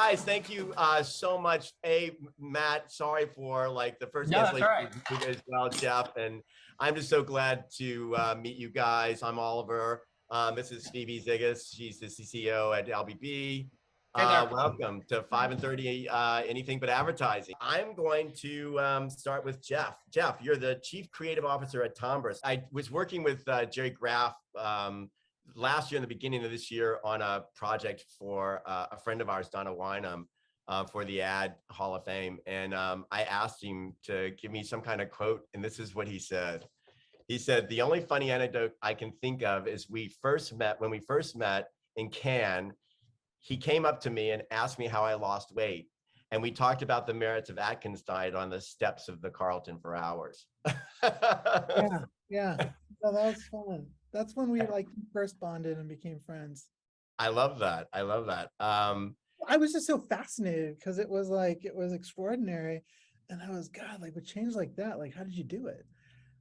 guys, thank you so much. Matt, sorry for like the first No, that's all right. cancellation as well, Jeff. And I'm just so glad to meet you guys. I'm Oliver. This is Phoebe Siggins. She's the CCO at LBB. Hey there. Welcome to 5 and 30 Anything But Advertising. I'm going to start with Jeff. Jeff, you're the Chief Creative Officer at Tombras. I was working with Jerry Graff last year, in the beginning of this year, on a project for a friend of ours, Donna Wynham, for the Ad Hall of Fame. And I asked him to give me some kind of quote, and this is what he said. He said, "The only funny anecdote I can think of is when we first met in Cannes, he came up to me and asked me how I lost weight. And we talked about the merits of Atkins diet on the steps of the Carlton for hours." Yeah. No, that was fun. That's when we like first bonded and became friends. I love that. I was just so fascinated because it was extraordinary. And I was, God, like with change like that, like, how did you do it?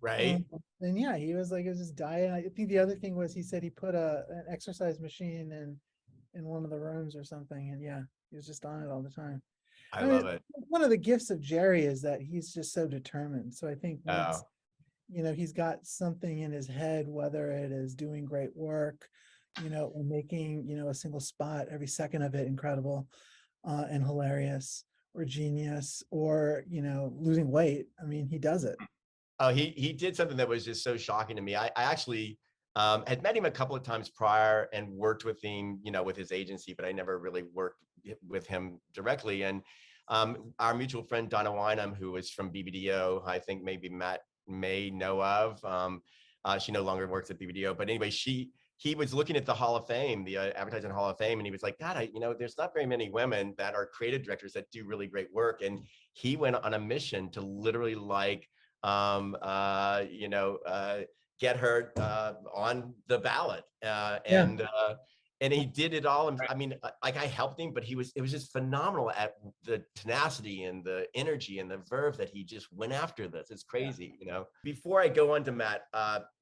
Right. And yeah, he was like, it was just diet. I think the other thing was he said he put an exercise machine in one of the rooms or something. And yeah, he was just on it all the time. I love it. One of the gifts of Jerry is that he's just so determined. So I think once, he's got something in his head, whether it is doing great work, or making, a single spot, every second of it incredible and hilarious, or genius, or, losing weight. I mean, he does it. Oh, he did something that was just so shocking to me. I actually had met him a couple of times prior and worked with him, with his agency, but I never really worked with him directly. And our mutual friend, Donna Wynham, who was from BBDO, I think maybe Matt may know of. She no longer works at BBDO, but anyway, he was looking at the Hall of Fame, the Advertising Hall of Fame, and he was like, God, there's not very many women that are creative directors that do really great work. And he went on a mission to literally get her on the ballot. And he did it all. And I mean, like, I helped him, but it was just phenomenal at the tenacity and the energy and the verve that he just went after this. It's crazy, Before I go on to Matt,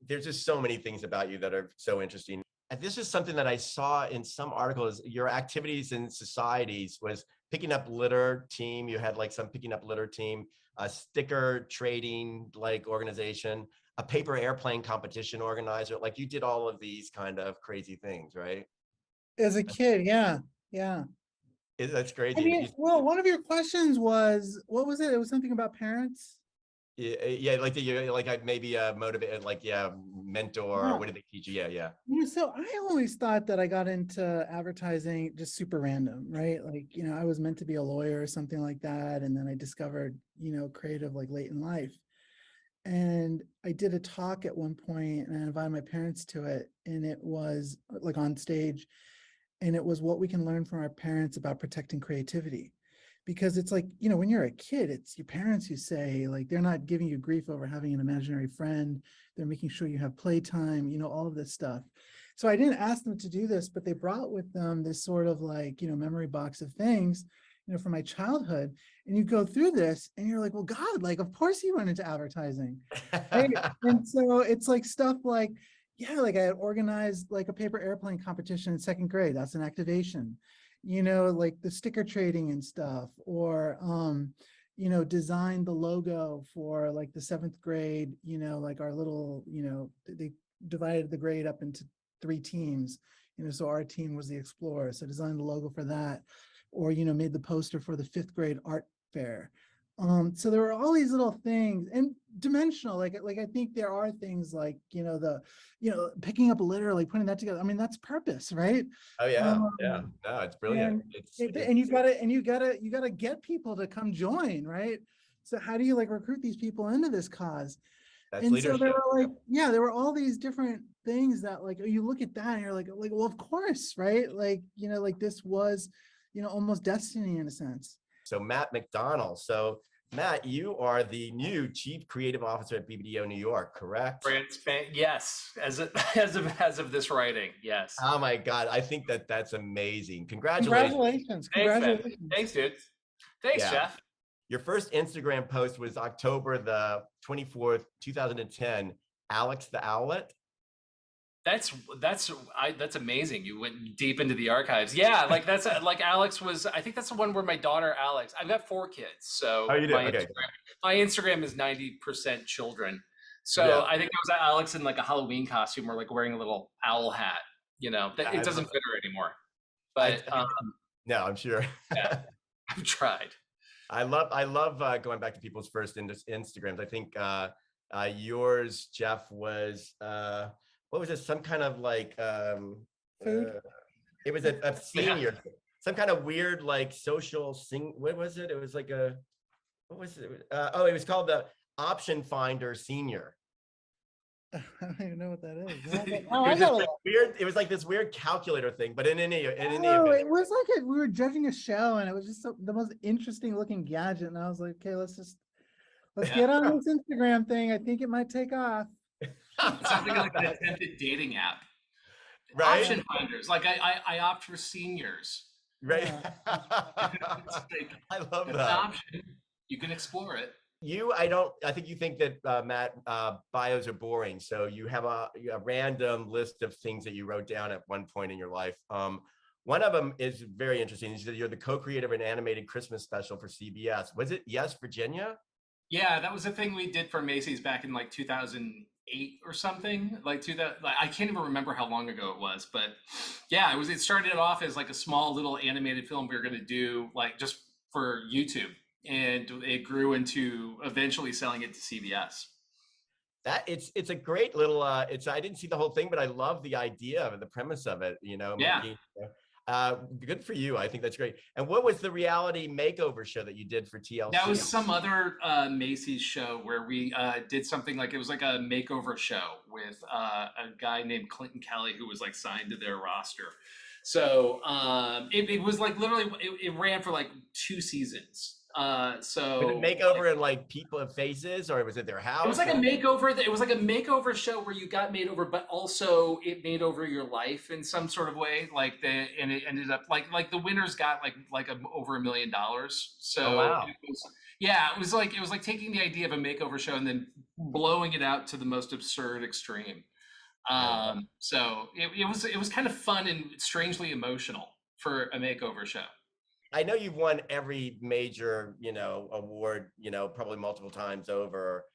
there's just so many things about you that are so interesting. And this is something that I saw in some articles. Your activities in societies was picking up litter team. You had like some picking up litter team, a sticker trading like organization, a paper airplane competition organizer. Like, you did all of these kind of crazy things, right? As a kid, yeah. That's crazy. I mean, well, one of your questions was, what was it? It was something about parents. Yeah, like maybe motivated, mentor. Yeah. What did they teach you? Yeah. So I always thought that I got into advertising just super random, right? Like, I was meant to be a lawyer or something like that. And then I discovered, creative like late in life. And I did a talk at one point and I invited my parents to it. And it was like on stage. And it was what we can learn from our parents about protecting creativity. Because it's like, when you're a kid, it's your parents who say, like, they're not giving you grief over having an imaginary friend. They're making sure you have playtime, all of this stuff. So I didn't ask them to do this, but they brought with them this sort of like, memory box of things, from my childhood. And you go through this and you're like, well, God, like, of course he went into advertising. Right? And so it's like stuff like, yeah, like I had organized like a paper airplane competition in second grade. That's an activation. Like the sticker trading and stuff, or, design the logo for like the seventh grade, like our little, they divided the grade up into 3 teams, so our team was the Explorer. So designed the logo for that, or, made the poster for the 5th grade art fair. So there were all these little things, and dimensional, like I think there are things like, picking up a litter, like putting that together. I mean, that's purpose, right? Oh yeah. No, it's brilliant. And you gotta get people to come join, right? So how do you like recruit these people into this cause? That's leadership. So there were like, there were all these different things that like, you look at that and you're like, well, of course, right? Like, like this was, almost destiny in a sense. So Matt Macdonald. So Matt, you are the new Chief Creative Officer at BBDO New York, correct? Yes, as of this writing, yes. Oh my God, I think that's amazing. Congratulations. Thanks, dude. Thanks, Jeff. Your first Instagram post was October the 24th, 2010. Alex the Owlet. That's amazing. You went deep into the archives. Yeah, like that's like Alex was. I think that's the one where my daughter Alex. I've got 4 kids, so Oh, you do? my Okay. Instagram is 90% children. So Yeah. I think that was Alex in like a Halloween costume, or like wearing a little owl hat. I It doesn't love, fit her anymore. I, But no, I'm sure. yeah, I've tried. I love going back to people's first Instagrams. I think yours, Jeff, was what was it? Some kind of like Food. it was a senior, some kind of weird like social sing. What was it? It was like a what was it? Oh, it was called the Option Finder Senior. I don't even know what that is. It Oh, was just like weird. It was like this weird calculator thing. But in any Oh, event, it was like we were judging a show, and it was just the most interesting looking gadget. And I was like, okay, let's get on this Instagram thing. I think it might take off. It sounds like an attempted dating app. right? Option finders. Like I opt for seniors. Right. It's like, I love it's an that. option. You can explore it. I think you think that Matt, bios are boring. So you have a random list of things that you wrote down at one point in your life. One of them is very interesting. You said you're the co-creator of an animated Christmas special for CBS. Was it Yes, Virginia? Yeah, that was a thing we did for Macy's back in like 2008 or something. Like 2000, like, I can't even remember how long ago it was, but yeah, it was. It started off as like a small little animated film we were going to do like just for YouTube, and it grew into eventually selling it to CBS. That it's a great little it's I didn't see the whole thing, but I love the idea of it, the premise of it, Yeah. making good for you. I think that's great. And what was the reality makeover show that you did for TLC? That was some other Macy's show where we did something like it was like a makeover show with a guy named Clinton Kelly who was like signed to their roster. So it was like literally it ran for like 2 seasons. So Was it makeover in like people faces, or was it their house? it was like a makeover. It was like a makeover show where you got made over, but also it made over your life in some sort of way. And it ended up like the winners got over $1 million. So Oh, wow. it was like taking the idea of a makeover show and then blowing it out to the most absurd extreme. So it was kind of fun and strangely emotional for a makeover show. I know you've won every major, award, probably multiple times over.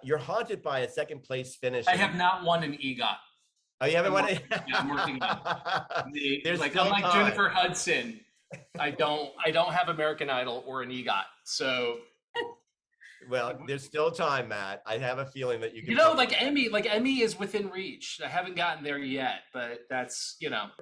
You're haunted by a second place finish. I have not won an EGOT. Oh, you haven't won it? Yeah, I'm working on it. There's like still unlike time. Jennifer Hudson, I don't have American Idol or an EGOT. So Well, there's still time, Matt. I have a feeling that you can. like Emmy is within reach. I haven't gotten there yet, but that's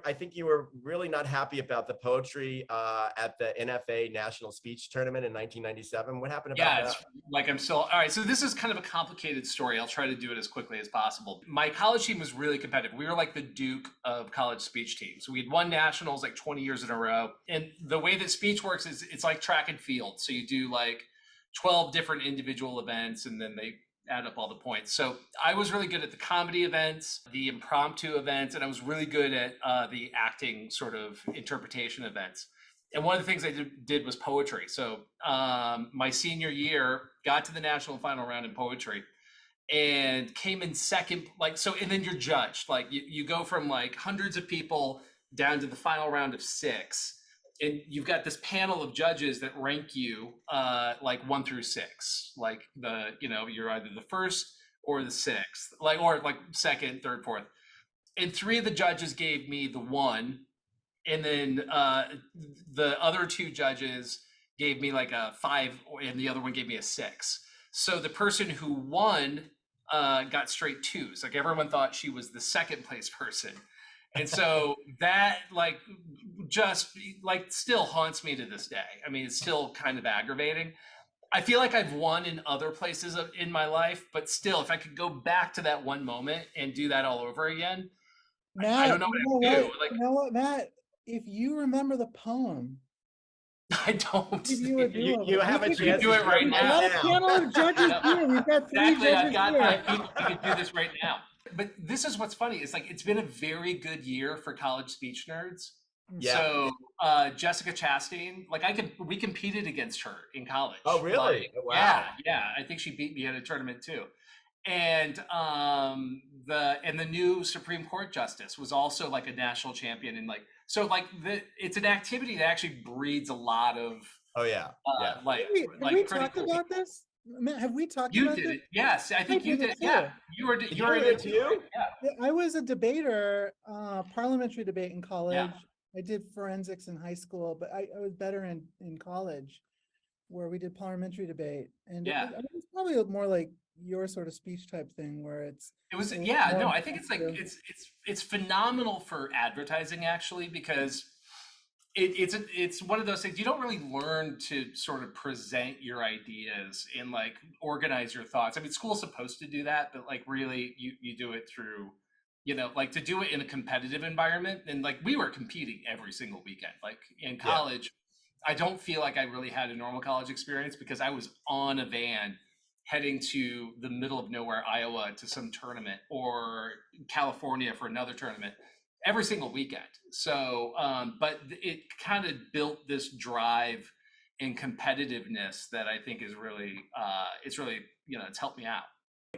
I think you were really not happy about the poetry at the NFA National Speech Tournament in 1997. What happened about that? It's like I'm still all right. So this is kind of a complicated story. I'll try to do it as quickly as possible. My college team was really competitive. We were like the Duke of college speech teams. We had won nationals like 20 years in a row. And the way that speech works is it's like track and field. So you do like 12 different individual events, and then they add up all the points. So I was really good at the comedy events, the impromptu events, and I was really good at the acting sort of interpretation events. And one of the things I did was poetry. So my senior year, got to the national final round in poetry and came in second. And then you're judged. Like you go from like hundreds of people down to the final round of 6. And you've got this panel of judges that rank you like 1 through 6. Like you're either the first or the 6th, or second, third, fourth. And 3 of the judges gave me the 1, and then the other 2 judges gave me like a 5, and the other one gave me a 6. So the person who won got straight 2s. Like everyone thought she was the second place person. And so that just still haunts me to this day. I mean, it's still kind of aggravating. I feel like I've won in other places in my life, but still, if I could go back to that one moment and do that all over again, Matt, I don't know what I'd do. You know what, Matt? If you remember the poem, I don't. give you a do-over. You have a We chance do to it right A now. lot of panel of judges here. We've got 3 Exactly, judges I've got here. 5 people who could do this right now. But this is what's funny. It's like it's been a very good year for college speech nerds. Yeah. So Jessica Chastain, we competed against her in college. Oh, really? Wow. Yeah. I think she beat me at a tournament too. And the new Supreme Court justice was also like a national champion, and like so like it's an activity that actually breeds a lot of Oh yeah, yeah. Have we pretty talked cool about people. this? Matt, have we talked You about did this? it, yes. I I think you did it did. Yeah, too. you You were were in there it too, right? too? Yeah, Yeah, I was a debater, parliamentary debate in yeah, college. I did forensics in high school, but I was better in college where we did parliamentary debate. And yeah. it was probably more like your sort of speech type thing where it's It was, a little yeah, more no, I think it's like objective. it's phenomenal for advertising actually, because it's one of those things you don't really learn to sort of present your ideas and like organize your thoughts. I mean, school's supposed to do that, but like really you do it through, like to do it in a competitive environment. And like we were competing every single weekend. Like in Yeah. college, I don't feel like I really had a normal college experience because I was on a van heading to the middle of nowhere, Iowa, to some tournament, or California for another tournament every single weekend. So, but it kind of built this drive and competitiveness that I think is really, it's really, it's helped me out.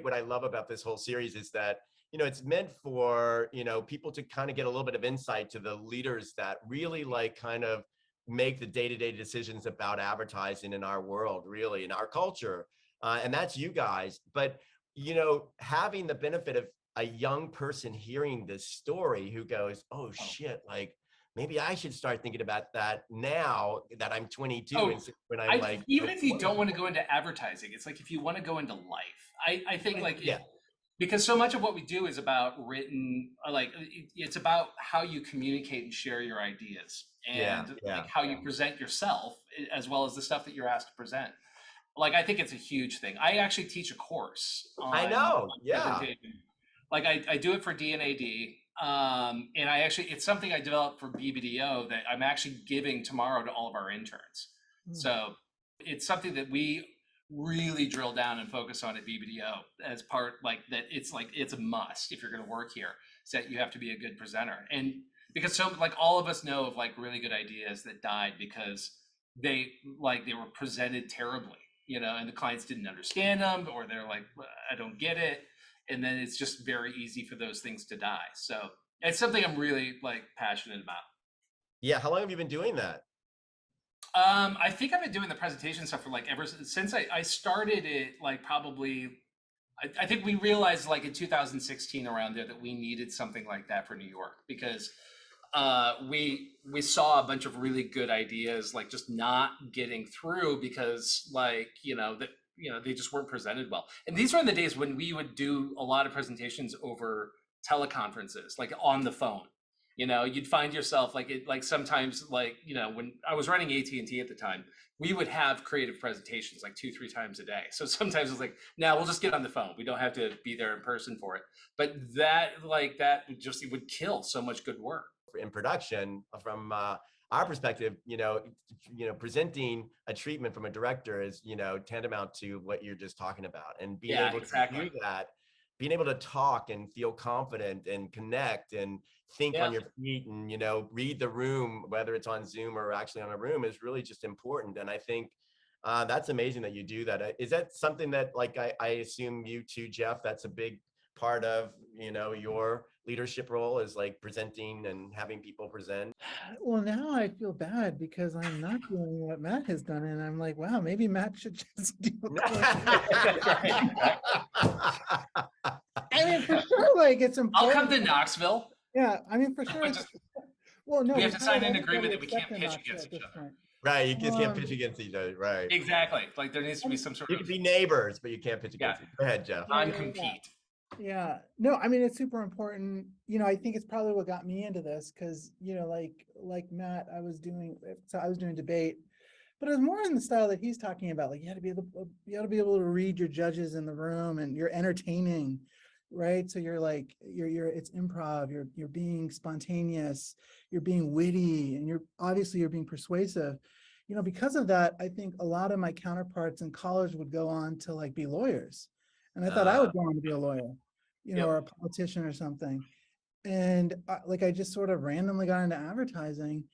What I love about this whole series is that, it's meant for, people to kind of get a little bit of insight to the leaders that really like kind of make the day-to-day decisions about advertising in our world, really, in our culture. And that's you guys. But, having the benefit of a young person hearing this story who goes, oh Oh, shit, like maybe I should start thinking about that now that I'm 22 oh, instead of when I'm like even if you 20. don't want to go into advertising, it's like if you want to go into life, I think like if Yeah, because so much of what we do is about written like it's about how you communicate and share your ideas, yeah, and like yeah. how you present yourself, as well as the stuff that you're asked to present. Like I think it's a huge thing. I actually teach a course I on know. Yeah. presentation. Like I do it for DNAD, and I actually it's something I developed for BBDO that I'm actually giving tomorrow to all of our interns. Hmm. So it's something that we really drill down and focus on at BBDO as part like that. It's like it's a must if you're going to work here. So that you have to be a good presenter, and because so like all of us know of like really good ideas that died because they were presented terribly, and the clients didn't understand them, or they're like, I don't get it, and then it's just very easy for those things to die. So it's something I'm really like passionate about. Yeah. How long have you been doing that? I think I've been doing the presentation stuff for like ever since I started it, like probably, I think we realized like in 2016 around there that we needed something like that for New York because we saw a bunch of really good ideas like just not getting through because like they just weren't presented well. And these were in the days when we would do a lot of presentations over teleconferences, like on the phone. You'd find yourself like it like sometimes like when I was running AT&T at the time, we would have creative presentations like 2-3 times a day. So sometimes it's like, now we'll just get on the phone, we don't have to be there in person for it. But that just it would kill so much good work. In production from our perspective, presenting a treatment from a director is, tantamount to what you're just talking about. And being Yeah, able to exactly. do that, being able to talk and feel confident and connect and think Yeah. on your feet and, read the room, whether it's on Zoom or actually on a room is really just important. And I think that's amazing that you do that. Is that something that like, I assume you too, Jeff, that's a big part of, your leadership role is like presenting and having people present? Well, now I feel bad because I'm not doing what Matt has done, and I'm like, wow, maybe Matt should just do a course. I mean, for sure, like it's I'll come important. to Knoxville. Yeah, I mean, for sure. Just, Well, no, we have we to kind sign of an everybody agreement that we can't accepted pitch Knoxville against at each this other. point. Right, you just can't pitch against each other, right? Exactly. Like there needs to be some sort You of could be neighbors, but you can't pitch yeah against each other. Go ahead, Jeff. Yeah, yeah, non-compete. yeah. No, I mean, it's super important. I think it's probably what got me into this because, like Matt, I was doing debate, but it was more in the style that he's talking about. Like you had to be able to read your judges in the room and you're entertaining, right? So you're like, it's improv, you're being spontaneous, you're being witty, and you're being persuasive. Because of that, I think a lot of my counterparts in college would go on to like be lawyers. And I thought I would go on to be a lawyer, Yep. or a politician or something. And I just sort of randomly got into advertising.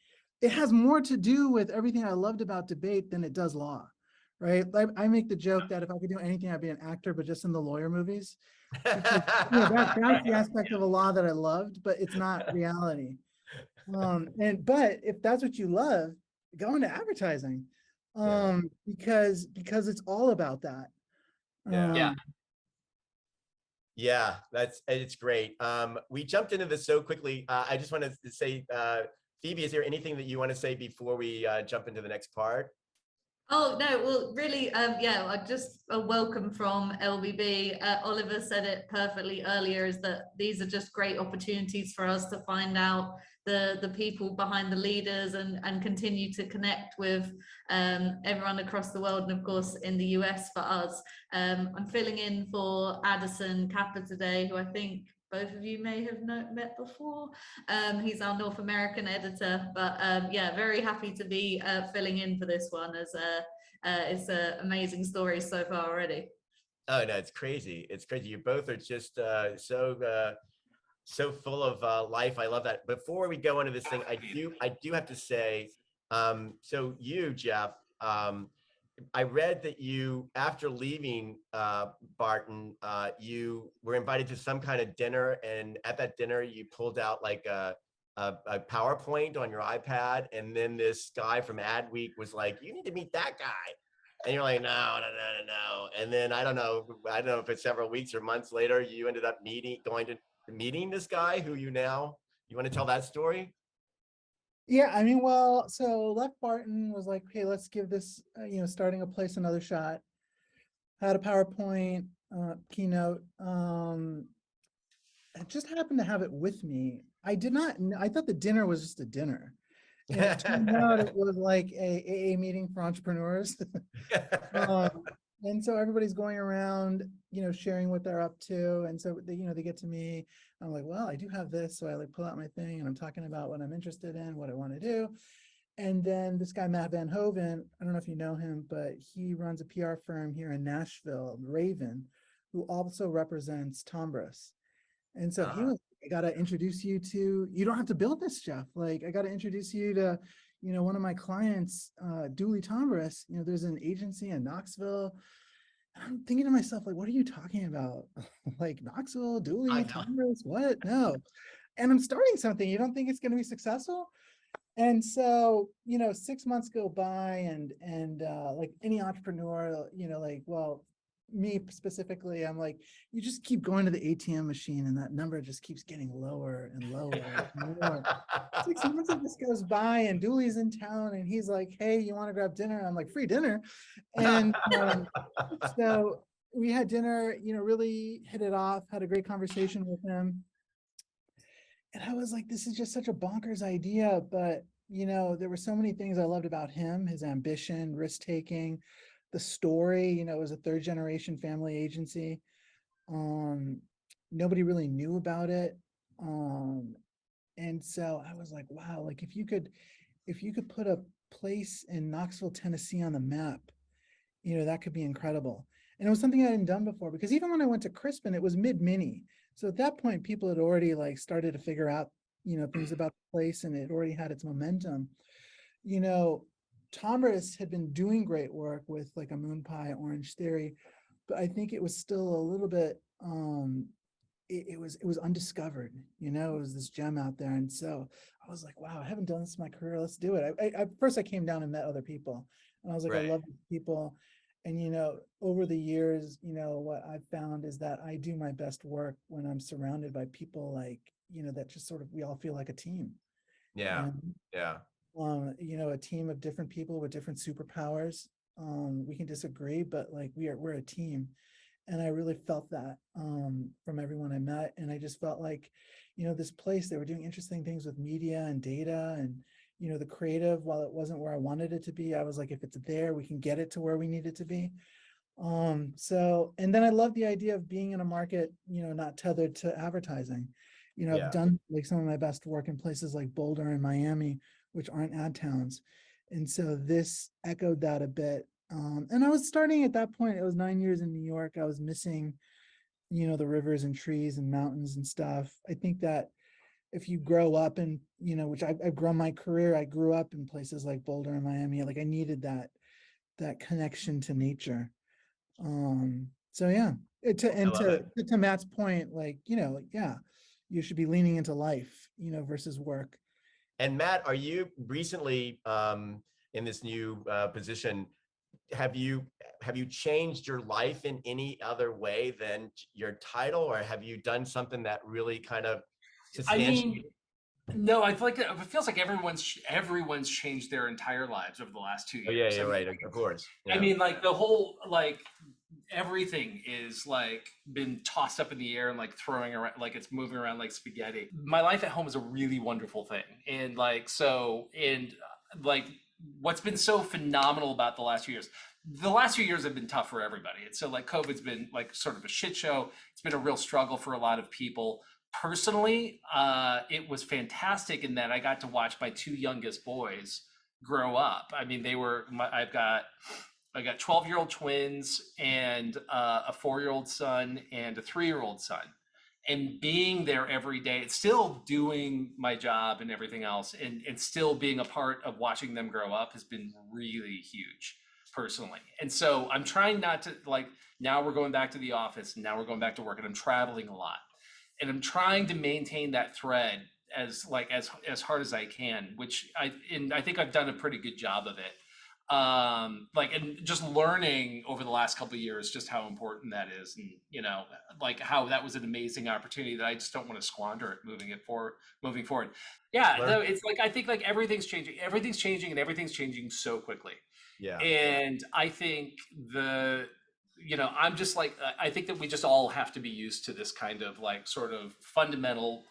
It has more to do with everything I loved about debate than it does law, right? Like I make the joke that if I could do anything, I'd be an actor, but just in the lawyer movies. Because that's the aspect of a law that I loved, but it's not reality. But if that's what you love, go into advertising. Because it's all about that. Yeah. Yeah, it's great. We jumped into this so quickly. I just wanted to say, Phoebe, is there anything that you want to say before we jump into the next part? Oh no, well, really, yeah, I just a welcome from LBB. Oliver said it perfectly earlier, is that these are just great opportunities for us to find out the people behind the leaders and continue to connect with everyone across the world, and of course in the US for us. I'm filling in for Addison Kappa today, who I think both of you may have met before. He's our North American editor, but yeah, very happy to be filling in for this one, as it's an amazing story so far already. Oh no, it's crazy. It's crazy. You both are just so full of life. I love that. Before we go into this thing, I do have to say, so you, Jeff, I read that you, after leaving Barton, you were invited to some kind of dinner, and at that dinner, you pulled out like a PowerPoint on your iPad, and then this guy from Adweek was like, "You need to meet that guy," and you're like, "No, no, no, no, no." And then I don't know if it's several weeks or months later, you ended up meeting this guy who you want to tell that story? Yeah, I mean, well, so left Barton, was like, okay, let's give this, starting a place another shot. Had a PowerPoint keynote. I just happened to have it with me. I thought the dinner was just a dinner. And it turned out it was like a AA meeting for entrepreneurs. And so everybody's going around, sharing what they're up to. And so they get to me. I'm like, well, I do have this. So I like pull out my thing and I'm talking about what I'm interested in, what I want to do. And then this guy, Matt Van Hoven, I don't know if you know him, but he runs a PR firm here in Nashville, Raven, who also represents Tombras. And so he was, I got to introduce you to, you don't have to build this, Jeff. Like, I got to introduce you to, one of my clients, Dooley Tombras. There's an agency in Knoxville. I'm thinking to myself, like, what are you talking about? Like Knoxville, Dooley, Tombras, what? No. And I'm starting something. You don't think it's going to be successful? And so, 6 months go by, and like any entrepreneur, like, well, me specifically, I'm like, you just keep going to the ATM machine and that number just keeps getting lower and lower and lower. 6 months of this goes by and Dooley's in town and he's like, hey, you want to grab dinner? I'm like, free dinner. And so we had dinner, really hit it off, had a great conversation with him. And I was like, this is just such a bonkers idea. But, there were so many things I loved about him, his ambition, risk-taking, the story. It was a third generation family agency. Nobody really knew about it. And so I was like, wow, like if you could put a place in Knoxville, Tennessee on the map, that could be incredible. And it was something I hadn't done before, because even when I went to Crispin, it was mid-mini. So at that point, people had already like started to figure out, things about the place, and it already had its momentum. Tombras had been doing great work with like a Moon Pie, Orange Theory, but I think it was still a little bit, it was undiscovered, it was this gem out there. And so I was like, wow, I haven't done this in my career. Let's do it. First I came down and met other people, and I was like, I love these people. And, over the years, what I've found is that I do my best work when I'm surrounded by people like, that just sort of, we all feel like a team. Yeah. Yeah. A team of different people with different superpowers. We can disagree, but like we're a team. And I really felt that from everyone I met. And I just felt like, this place, they were doing interesting things with media and data and, the creative, while it wasn't where I wanted it to be, I was like, if it's there, we can get it to where we need it to be. So, and then I love the idea of being in a market, not tethered to advertising. I've done like some of my best work in places like Boulder and Miami, which aren't ad towns. And so this echoed that a bit. And I was starting at that point, it was 9 years in New York. I was missing, the rivers and trees and mountains and stuff. I think that if you grow up in, which I've grown my career, I grew up in places like Boulder and Miami, like I needed that that connection to nature. So yeah, and love it. to Matt's point, like, yeah, you should be leaning into life, versus work. And Matt, are you recently in this new position? Have you changed your life in any other way than your title, or have you done something that really kind of I substantiated? mean, no, I feel like it feels like everyone's changed their entire lives over the last 2 Oh years. yeah, I mean, right, of course. I Yeah. mean, like the whole like everything is like been tossed up in the air and like throwing around, like it's moving around like spaghetti. My life at home is a really wonderful thing, and like what's been so phenomenal about the last few years. The last few years have been tough for everybody. And so like COVID's been like sort of a shit show. It's been a real struggle for a lot of people. Personally, it was fantastic in that I got to watch my two youngest boys grow up. I mean, I got 12-year-old twins and a 4-year-old son and a 3-year-old son. And being there every day, it's still doing my job and everything else, and still being a part of watching them grow up has been really huge personally. And so I'm trying not to, like, now we're going back to the office and now we're going back to work and I'm traveling a lot. And I'm trying to maintain that thread as hard as I can, which I think I've done a pretty good job of it. And just learning over the last couple of years just how important that is, and like how that was an amazing opportunity that I just don't want to squander it moving forward. Yeah, no, it's like I think like everything's changing and everything's changing so quickly. Yeah. And I think I'm just like, I think that we just all have to be used to this kind of like sort of fundamental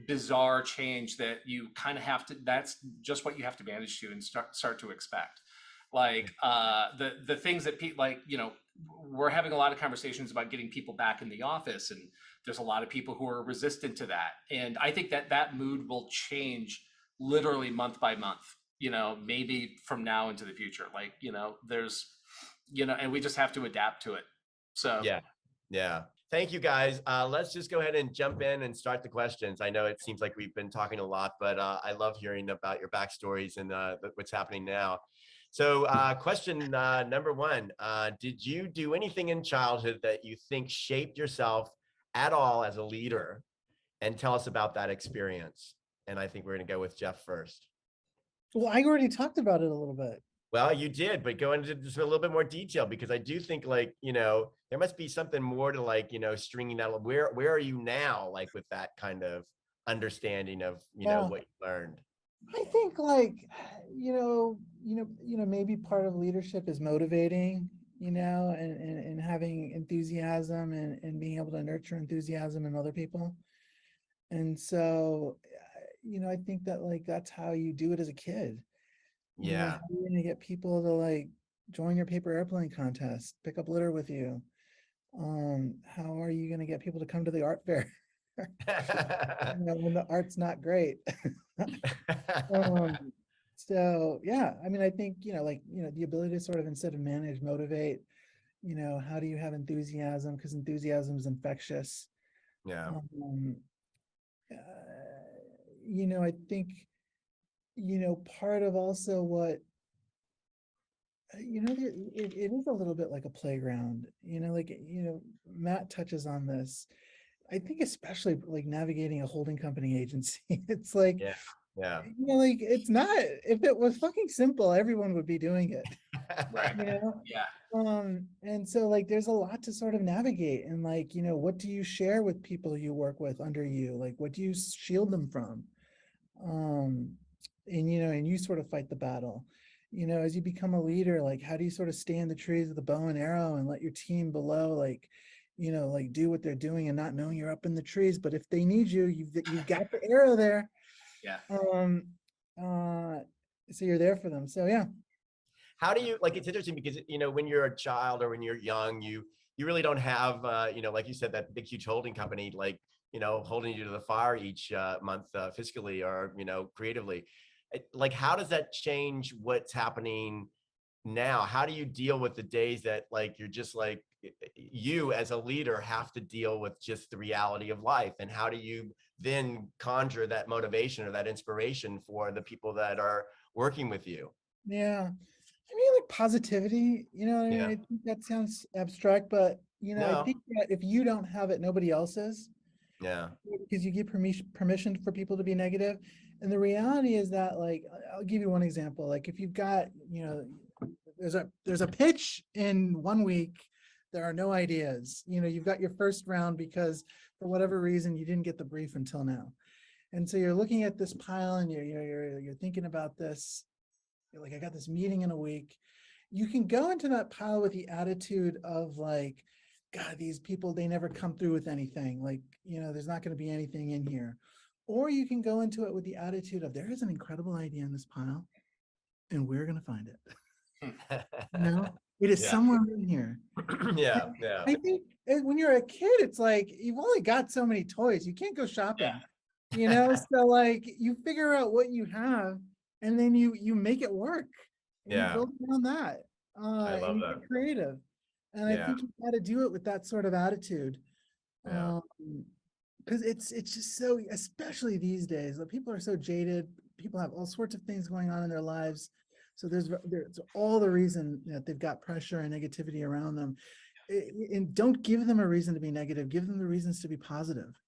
bizarre change that you kind of have to, that's just what you have to manage to and start to expect. Like the things that people like, we're having a lot of conversations about getting people back in the office, and there's a lot of people who are resistant to that. And I think that mood will change literally month by month, maybe from now into the future. Like, there's, and we just have to adapt to it. So yeah. Thank you guys. Let's just go ahead and jump in and start the questions. I know it seems like we've been talking a lot, but I love hearing about your backstories and what's happening now. So question number one, did you do anything in childhood that you think shaped yourself at all as a leader? And tell us about that experience. And I think we're going to go with Jeff first. Well, I already talked about it a little bit. Well, you did, but go into just a little bit more detail, because I do think like, there must be something more to like, stringing that. Where are you now? Like with that kind of understanding of, what you learned. I think like, maybe part of leadership is motivating, and having enthusiasm and being able to nurture enthusiasm in other people. And so, I think that like, that's how you do it as a kid. Yeah. How are you going to get people to like join your paper airplane contest, pick up litter with you? How are you going to get people to come to the art fair? When the art's not great. So yeah, I mean, I think, the ability to sort of, instead of manage, motivate, how do you have enthusiasm? Because enthusiasm is infectious. Yeah. I think, part of also what, it is a little bit like a playground, Matt touches on this. I think especially like navigating a holding company agency, it's like, yeah, like it's not, if it was fucking simple, everyone would be doing it. right. Yeah. And so like there's a lot to sort of navigate, and like, what do you share with people you work with under you? Like, what do you shield them from? And you sort of fight the battle. As you become a leader, like how do you sort of stay in the trees with a bow and arrow and let your team below like do what they're doing, and not knowing you're up in the trees, but if they need you, you've got the arrow there. Yeah. So you're there for them. So yeah. How do you, like, it's interesting because, when you're a child or when you're young, you really don't have, like you said, that big, huge holding company, like, holding you to the fire each month fiscally or, creatively. Like, how does that change what's happening now? How do you deal with the days that like, you're just like, you as a leader have to deal with just the reality of life? And how do you then conjure that motivation or that inspiration for the people that are working with you? Yeah. I mean, positivity, you know what I mean? Yeah. I think that sounds abstract, but you know, I No. think that if you don't have it, nobody else is, Yeah. because you give permission for people to be negative. And the reality is that, like, I'll give you one example. Like, if you've got, you know, there's a pitch in 1 week, there are no ideas. You know, you've got your first round because for whatever reason you didn't get the brief until now. And so you're looking at this pile and you're thinking about this. You're like, I got this meeting in a week. You can go into that pile with the attitude of like, God, these people, they never come through with anything. Like, you know, there's not going to be anything in here. Or you can go into it with the attitude of, there is an incredible idea in this pile and we're going to find it. You know, it is Yeah. somewhere in here. Yeah. Yeah. I think when you're a kid, it's like, you've only got so many toys. You can't go shopping, you know? So like, you figure out what you have and then you make it work and you Yeah. build around that. I love And you that. get creative. And I Yeah. think you got to do it with that sort of attitude. Yeah. Because it's just so, especially these days, like, people are so jaded. People have all sorts of things going on in their lives. So there's all the reason that they've got pressure and negativity around them. And don't give them a reason to be negative. Give them the reasons to be positive.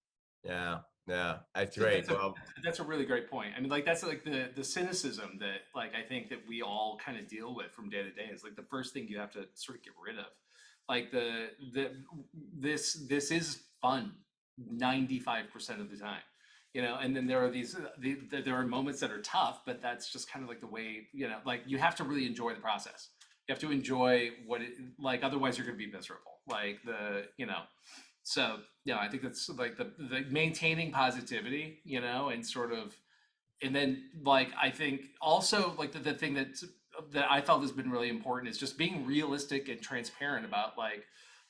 Yeah. Yeah. That's So great. Well, that's a really great point. I mean, like, that's like the cynicism that, like, I think that we all kind of deal with from day to day is like the first thing you have to sort of get rid of. Like this is fun 95% of the time, you know. And then there are there are moments that are tough, but that's just kind of like the way, you know. Like, you have to really enjoy the process. You have to enjoy what it, like, otherwise you're going to be miserable. Like, you know. So, yeah, I think that's like the maintaining positivity, you know, and sort of, and then, like, I think also, like, the thing that I felt has been really important is just being realistic and transparent about, like,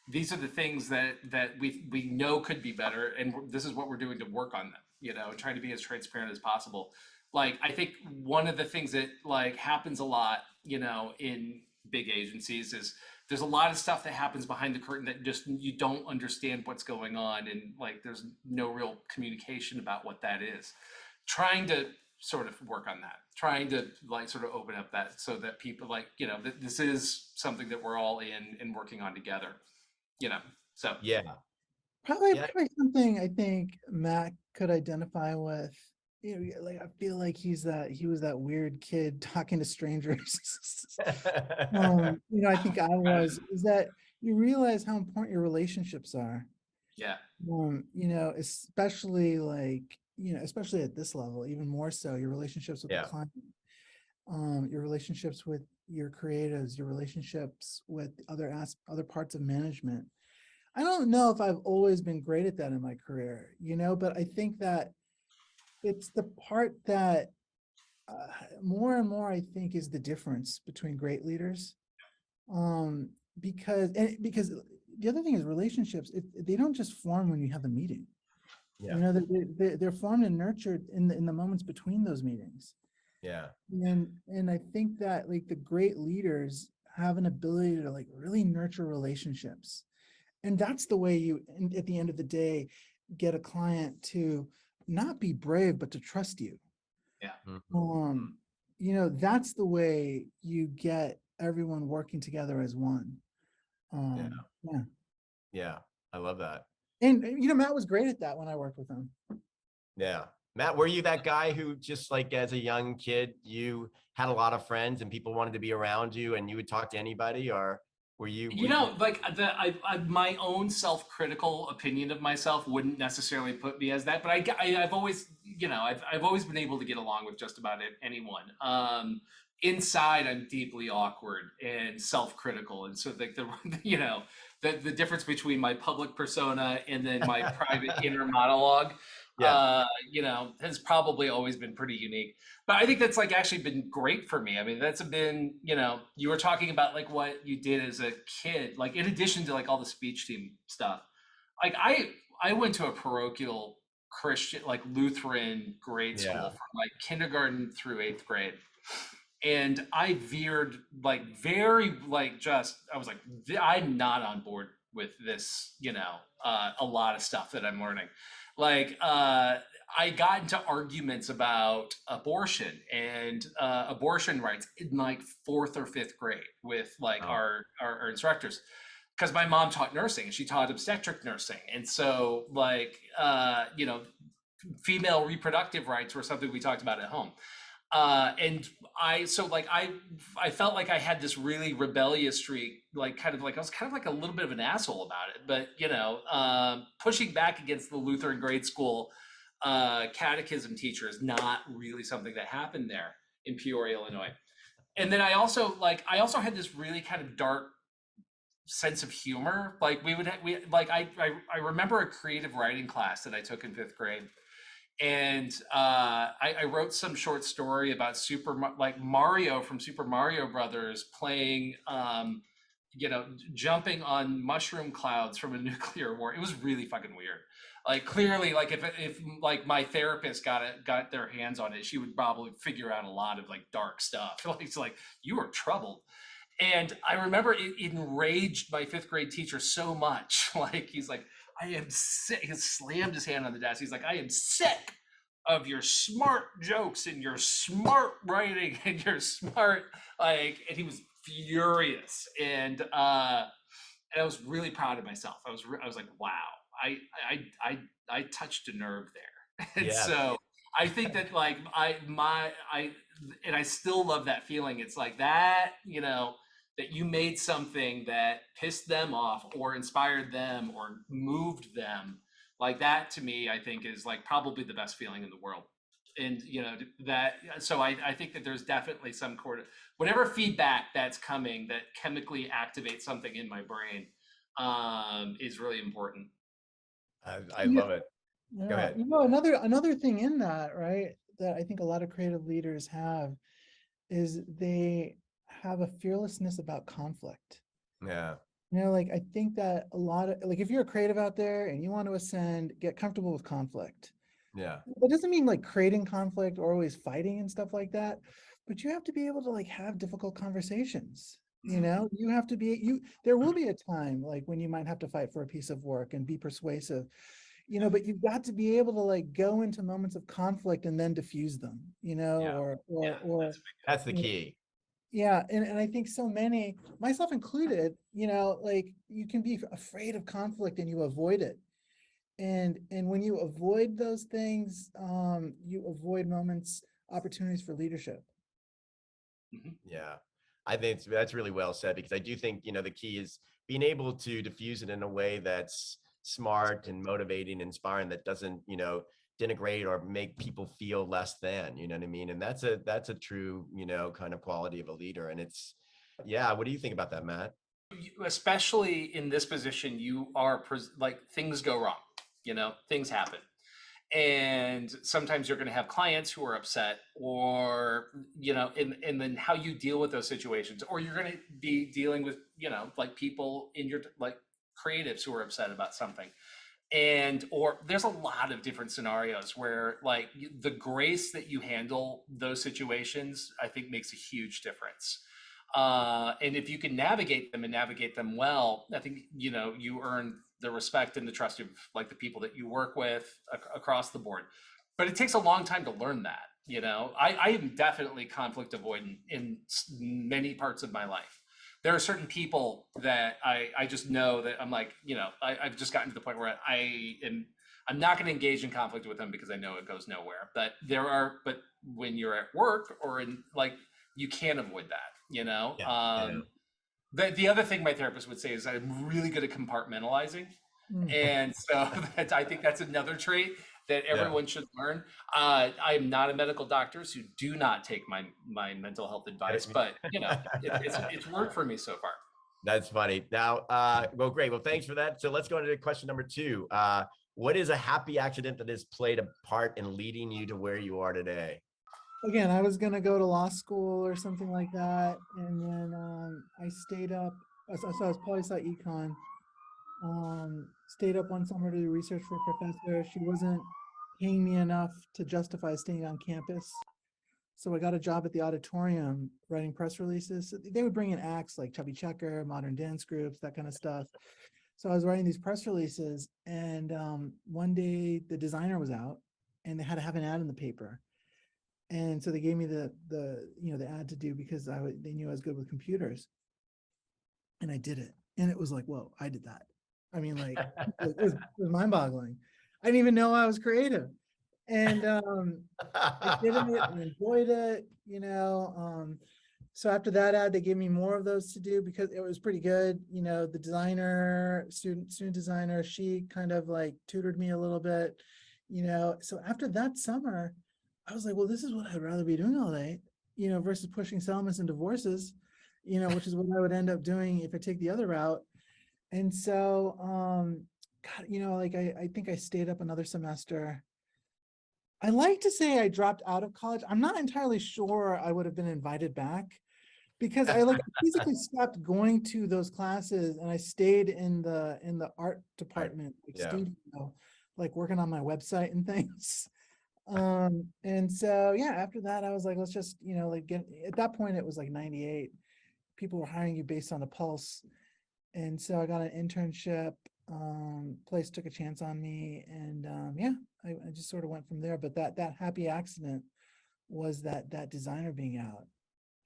these are the things that we know could be better, and this is what we're doing to work on them, you know, and trying to be as transparent as possible. Like, I think one of the things that, like, happens a lot, you know, in big agencies is there's a lot of stuff that happens behind the curtain that just you don't understand what's going on, and, like, there's no real communication about what that is. Trying to sort of work on that, trying to, like, sort of open up that so that people, like, you know, this is something that we're all in and working on together, you know. So yeah. Probably Yeah. something I think Matt could identify with. You know, like, I feel like he was that weird kid talking to strangers. You know, I think I was, is that you realize how important your relationships are. yeah, You know, especially like, you know, especially at this level, even more so, your relationships with Yeah. the client, your relationships with your creatives, your relationships with other parts of management. I don't know if I've always been great at that in my career, you know, but I think that it's the part that more and more, I think, is the difference between great leaders. Because the other thing is relationships, they don't just form when you have a meeting. Yeah. You know, they're formed and nurtured in the moments between those meetings. Yeah. And I think that, like, the great leaders have an ability to, like, really nurture relationships. And that's the way you, at the end of the day, get a client to not be brave, but to trust you. yeah. You know, that's the way you get everyone working together as one. Yeah. Yeah. I love that. And, you know, Matt was great at that when I worked with him. Yeah. Matt, were you that guy who just, like, as a young kid, you had a lot of friends and people wanted to be around you and you would talk to anybody, or were you? You know, like, my own self-critical opinion of myself wouldn't necessarily put me as that, but I've always, you know, I've always been able to get along with just about anyone. Inside, I'm deeply awkward and self-critical, and so, like, you know, the difference between my public persona and then my private inner monologue, you know, has probably always been pretty unique. But I think that's, like, actually been great for me. I mean, that's been, you know, you were talking about, like, what you did as a kid, like, in addition to, like, all the speech team stuff. Like, I went to a parochial Christian, like, Lutheran grade school from, like, kindergarten through 8th grade. And I veered, like, very, like, just, I was like, I'm not on board with this, you know, a lot of stuff that I'm learning. Like, I got into arguments about abortion and abortion rights in like fourth or fifth grade with like Oh. our instructors, because my mom taught nursing and she taught obstetric nursing, and so like female reproductive rights were something we talked about at home. And I felt like I had this really rebellious streak, like kind of like I was kind of like a little bit of an asshole about it, but pushing back against the Lutheran grade school catechism teacher is not really something that happened there in Peoria, Illinois. And then I also had this really kind of dark sense of humor. Like I remember a creative writing class that I took in fifth grade, and I wrote some short story about Mario from Super Mario Brothers playing, jumping on mushroom clouds from a nuclear war. It was really fucking weird. Like clearly, like if like my therapist got their hands on it, she would probably figure out a lot of like dark stuff. Like it's like, you are troubled. And I remember it enraged my fifth grade teacher so much. Like he's like, I am sick. He slammed his hand on the desk. He's like, I am sick of your smart jokes and your smart writing and your smart, like, and he was furious. And I was really proud of myself. I was like, wow, I touched a nerve there. And so I think that like and I still love that feeling. It's like that, that you made something that pissed them off or inspired them or moved them, like that to me, I think is like probably the best feeling in the world. And so I think that there's definitely some whatever feedback that's coming that chemically activates something in my brain is really important. I love it. Yeah. Go ahead. Another thing in that, right, that I think a lot of creative leaders have is they have a fearlessness about conflict. Yeah. Like I think that a lot of, like, if you're a creative out there and you want to ascend, get comfortable with conflict. Yeah. That doesn't mean like creating conflict or always fighting and stuff like that, but you have to be able to like have difficult conversations. You have to be, there will be a time like when you might have to fight for a piece of work and be persuasive, but you've got to be able to like go into moments of conflict and then diffuse them, or that's the key. Yeah, and I think so many, myself included, like you can be afraid of conflict and you avoid it. And when you avoid those things, you avoid moments, opportunities for leadership. Yeah, I think that's really well said, because I do think, the key is being able to diffuse it in a way that's smart and motivating, inspiring, that doesn't, denigrate or make people feel less than, you know what I mean? And that's a true, kind of quality of a leader. And what do you think about that, Matt? Especially in this position, you are like things go wrong, things happen. And sometimes you're going to have clients who are upset, or, and then how you deal with those situations, or you're going to be dealing with, like people in your, like creatives who are upset about something. Or there's a lot of different scenarios where like the grace that you handle those situations, I think makes a huge difference. And if you can navigate them well, I think, you earn the respect and the trust of like the people that you work with across the board. But it takes a long time to learn that. I am definitely conflict avoidant in many parts of my life. There are certain people that I just know that I'm like, I've just gotten to the point where I'm not going to engage in conflict with them because I know it goes nowhere. But when you're at work or in like, you can't avoid that, The other thing my therapist would say is I'm really good at compartmentalizing. And so I think that's another trait that everyone should learn. I am not a medical doctor, so do not take my mental health advice, but it's worked for me so far. That's funny. Now, well, great. Well, thanks for that. So let's go into question number 2. What is a happy accident that has played a part in leading you to where you are today? Again, I was going to go to law school or something like that. And then I stayed up. So I was poli-sci econ. Stayed up one summer to do research for a professor. She wasn't paying me enough to justify staying on campus. So I got a job at the auditorium writing press releases. They would bring in acts like Chubby Checker, modern dance groups, that kind of stuff. So I was writing these press releases, and one day the designer was out, and they had to have an ad in the paper. And so they gave me the ad to do because they knew I was good with computers. And I did it. And it was like, whoa, I did that. I mean, like, it was mind boggling. I didn't even know I was creative. And I did it and enjoyed it, so after that ad, they gave me more of those to do because it was pretty good. The designer, student designer, she kind of like tutored me a little bit, so after that summer, I was like, well, this is what I'd rather be doing all day, versus pushing settlements and divorces, which is what I would end up doing if I take the other route. And so, God, I think I stayed up another semester. I like to say I dropped out of college. I'm not entirely sure I would have been invited back because I physically stopped going to those classes and I stayed in the art department, studio, like working on my website and things. And so, yeah, after that, I was like, let's just, at that point, it was like 98. People were hiring you based on a pulse. And so I got an internship, place took a chance on me, and I just sort of went from there. But that happy accident was that designer being out.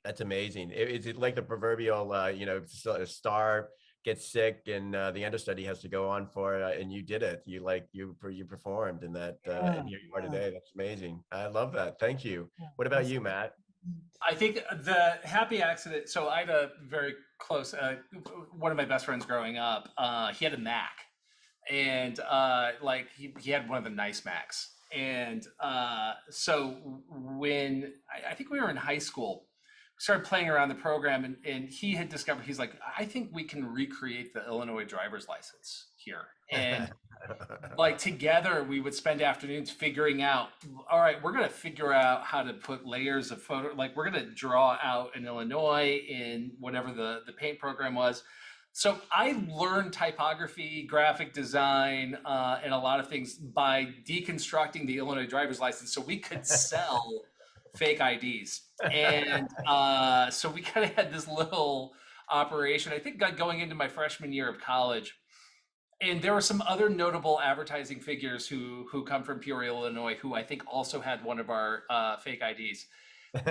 That's amazing. Is it like the proverbial, a star gets sick and the understudy has to go on for, and you did it. You performed in that, and here you are today. That's amazing. I love that. Thank you. What about you, Matt? I think the happy accident. So I had a very close, one of my best friends growing up. He had a Mac, and he had one of the nice Macs. And so when I think we were in high school, we started playing around the program, and he had discovered, he's like, I think we can recreate the Illinois driver's license here. And together we would spend afternoons figuring out, all right, we're going to figure out how to put layers of photo, we're going to draw out in Illinois in whatever the paint program was. So I learned typography, graphic design, and a lot of things by deconstructing the Illinois driver's license so we could sell fake IDs. And so we kind of had this little operation, I think, going into my freshman year of college. And there were some other notable advertising figures who come from Peoria, Illinois, who I think also had one of our fake IDs.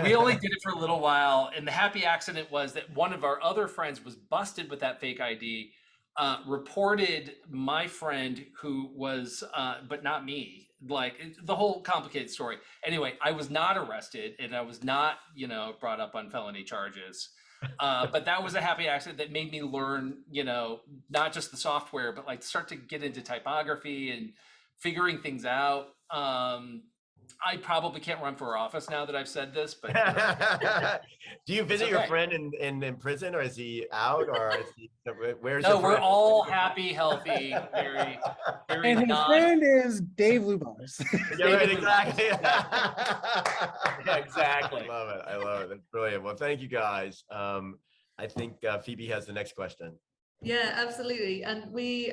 We only did it for a little while, and the happy accident was that one of our other friends was busted with that fake ID, reported my friend who was, but not me, the whole complicated story. Anyway, I was not arrested, and I was not, brought up on felony charges. But that was a happy accident that made me learn, not just the software, but start to get into typography and figuring things out. I probably can't run for office now that I've said this, but do you visit your friend in prison, or is he out, or is he, where's no, we're all happy, healthy, very and his friend is Dave Lubars. Yeah, right, exactly. Yeah, exactly. I love it. That's brilliant. Well, thank you guys. I think Phoebe has the next question. Yeah, absolutely. And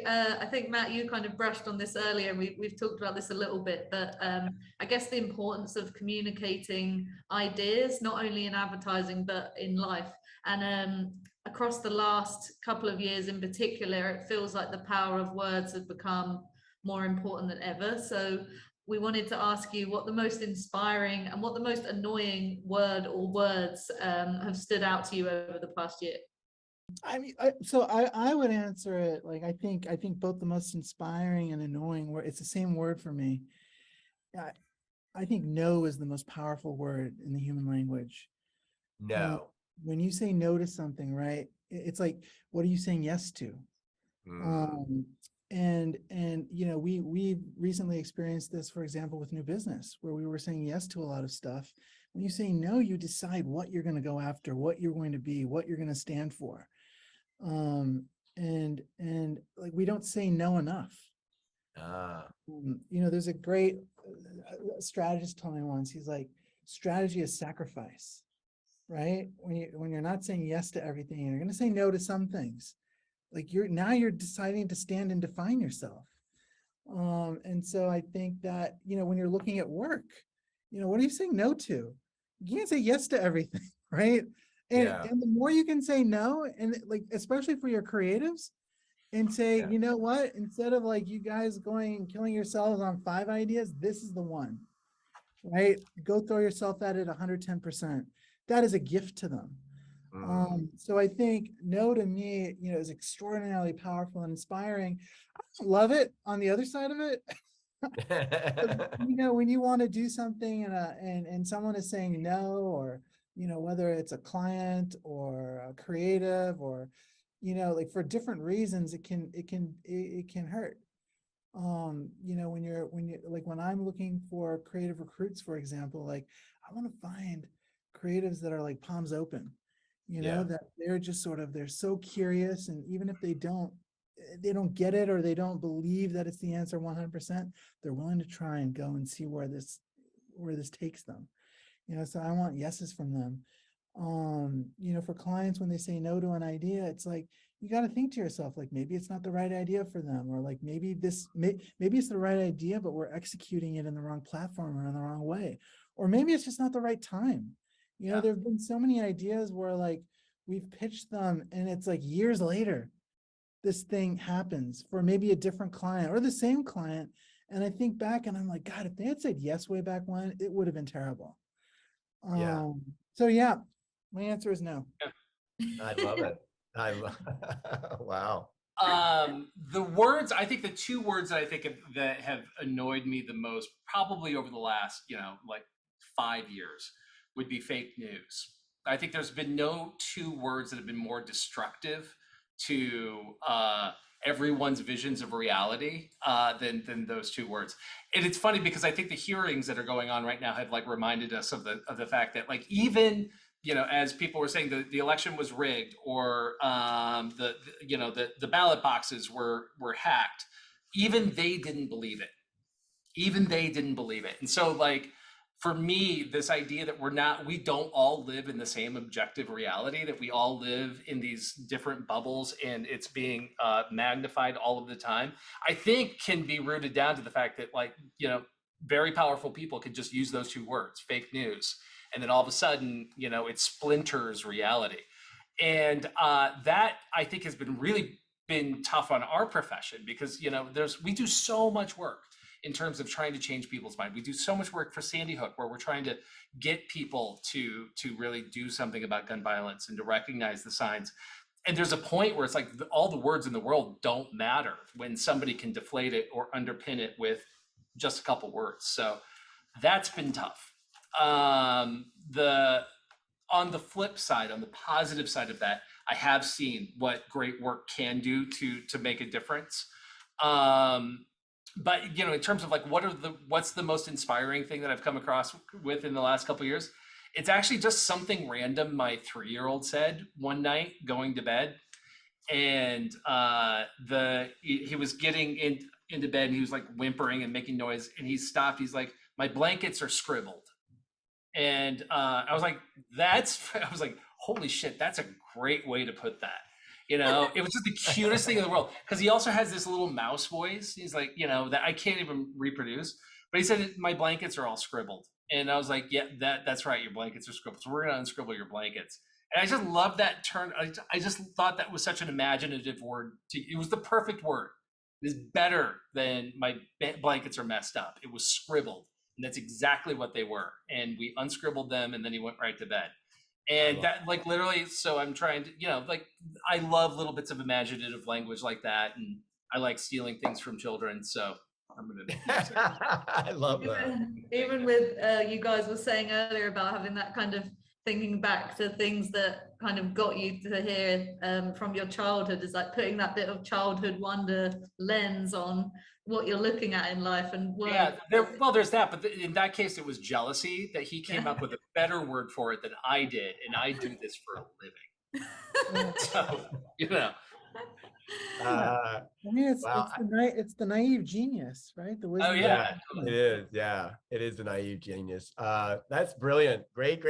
I think, Matt, you kind of brushed on this earlier, and we've talked about this a little bit, but I guess the importance of communicating ideas, not only in advertising, but in life. And across the last couple of years in particular, it feels like the power of words has become more important than ever. So we wanted to ask you what the most inspiring and what the most annoying word or words have stood out to you over the past year. I mean, I would answer it I think both the most inspiring and annoying word, it's the same word for me. I think no is the most powerful word in the human language. No. When you say no to something, right? It's like, what are you saying yes to? And we recently experienced this, for example, with new business, where we were saying yes to a lot of stuff. When you say no, you decide what you're going to go after, what you're going to be, what you're going to stand for. And we don't say no enough. There's a great strategist told me once, he's like, strategy is sacrifice, right? When you're not saying yes to everything, you're going to say no to some things. You're deciding to stand and define yourself. And so I think that, when you're looking at work, what are you saying no to? You can't say yes to everything, right? And the more you can say no, and especially for your creatives, and say, you know what, instead of you guys going and killing yourselves on 5 ideas, this is the one. right? Go throw yourself at it 110%. That is a gift to them. So I think no to me, is extraordinarily powerful and inspiring. I don't love it on the other side of it. When you want to do something and someone is saying no, or whether it's a client or a creative, or like for different reasons, it can hurt. When I'm looking for creative recruits, for example, like I want to find creatives that are like palms open, that they're just they're so curious, and even if they don't get it, or they don't believe that it's the answer 100%, they're willing to try and go and see where this takes them. So I want yeses from them. For clients, when they say no to an idea, it's like, you got to think to yourself, like, maybe it's not the right idea for them, or like maybe it's the right idea, but we're executing it in the wrong platform or in the wrong way, or maybe it's just not the right time. There have been so many ideas where like we've pitched them and it's like years later this thing happens for maybe a different client or the same client, and I think back and I'm like, God, if they had said yes way back when, it would have been terrible. So yeah, my answer is no. I love it. Wow. I think the two words that I think that have annoyed me the most, probably over the last, like 5 years, would be fake news. I think there's been no two words that have been more destructive to everyone's visions of reality than those two words. And it's funny because I think the hearings that are going on right now have like reminded us of the fact that, like, even as people were saying the election was rigged, or the ballot boxes were hacked, even they didn't believe it. And so, like, for me, this idea that we don't all live in the same objective reality, that we all live in these different bubbles and it's being magnified all of the time, I think can be rooted down to the fact that, like, very powerful people could just use those two words, fake news, and then all of a sudden, it splinters reality. And that, I think, has been tough on our profession, because, we do so much work in terms of trying to change people's mind. We do so much work for Sandy Hook, where we're trying to get people to really do something about gun violence and to recognize the signs. And there's a point where it's like all the words in the world don't matter when somebody can deflate it or underpin it with just a couple words. So that's been tough. On the flip side, on the positive side of that, I have seen what great work can do to make a difference. But in terms of like what's the most inspiring thing that I've come across with in the last couple of years, it's actually just something random my 3-year-old said one night going to bed, and he was getting into bed and he was like whimpering and making noise, and he stopped. He's like, "My blankets are scribbled." And I was like, holy shit, that's a great way to put that. It was just the cutest thing in the world, because he also has this little mouse voice. He's like, that I can't even reproduce. But he said, "My blankets are all scribbled." And I was like, yeah, that's right. Your blankets are scribbled. So we're going to unscribble your blankets. And I just love that turn. I just thought that was such an imaginative word. It was the perfect word. It is better than "my blankets are messed up." It was scribbled. And that's exactly what they were. And we unscribbled them, and then he went right to bed. And that, like, literally, so I'm trying to, like, I love little bits of imaginative language like that. And I like stealing things from children. So I'm going to. I love that. Even with, you guys were saying earlier about having that kind of thinking back to things that kind of got you to here from your childhood, is like putting that bit of childhood wonder lens on what you're looking at in life and work. Yeah, there's that, but in that case, it was jealousy that he came up with a better word for it than I did, and I do this for a living. So, I mean, it's the naive genius, right? The wisdom. Oh yeah, it is. Yeah, it is the naive genius. That's brilliant. Great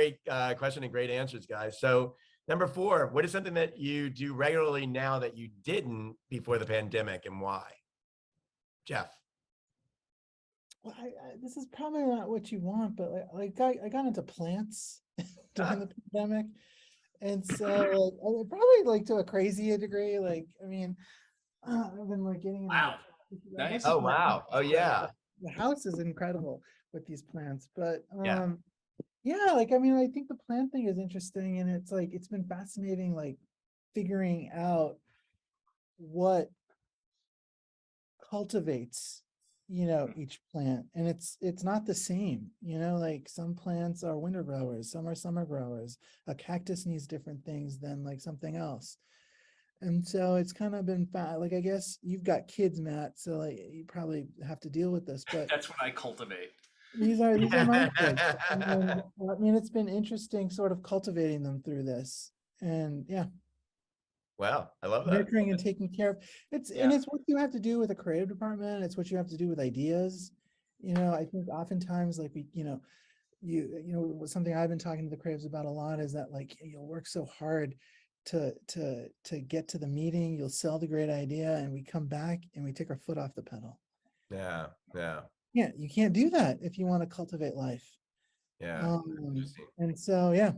question and great answers, guys. So number 4, what is something that you do regularly now that you didn't before the pandemic, and why? Jeff. Well, this is probably not what you want, but I got into plants during the pandemic. And so probably like to a crazy degree, like, I mean, I've been like getting into wow. Nice. Oh, wow. Oh, yeah. The house is incredible with these plants. But Yeah. yeah, like I mean, I think the plant thing is interesting, and it's like it's been fascinating, like figuring out what cultivates, each plant. And it's not the same, like some plants are winter growers, some are summer growers. A cactus needs different things than like something else. And so it's kind of been like, I guess you've got kids, Matt, so like you probably have to deal with this, but That's what I cultivate. these are my kids. And I mean, it's been interesting sort of cultivating them through this. And yeah, Wow, I love that. nurturing and taking care of and Yeah. it's what you have to do with a creative department. It's what you have to do with ideas. I think oftentimes like something I've been talking to the creatives about a lot is that like you'll work so hard to get to the meeting, you'll sell the great idea, and we come back and we take our foot off the pedal. Yeah. Yeah, you can't do that if you want to cultivate life. Yeah. Interesting. And so yeah.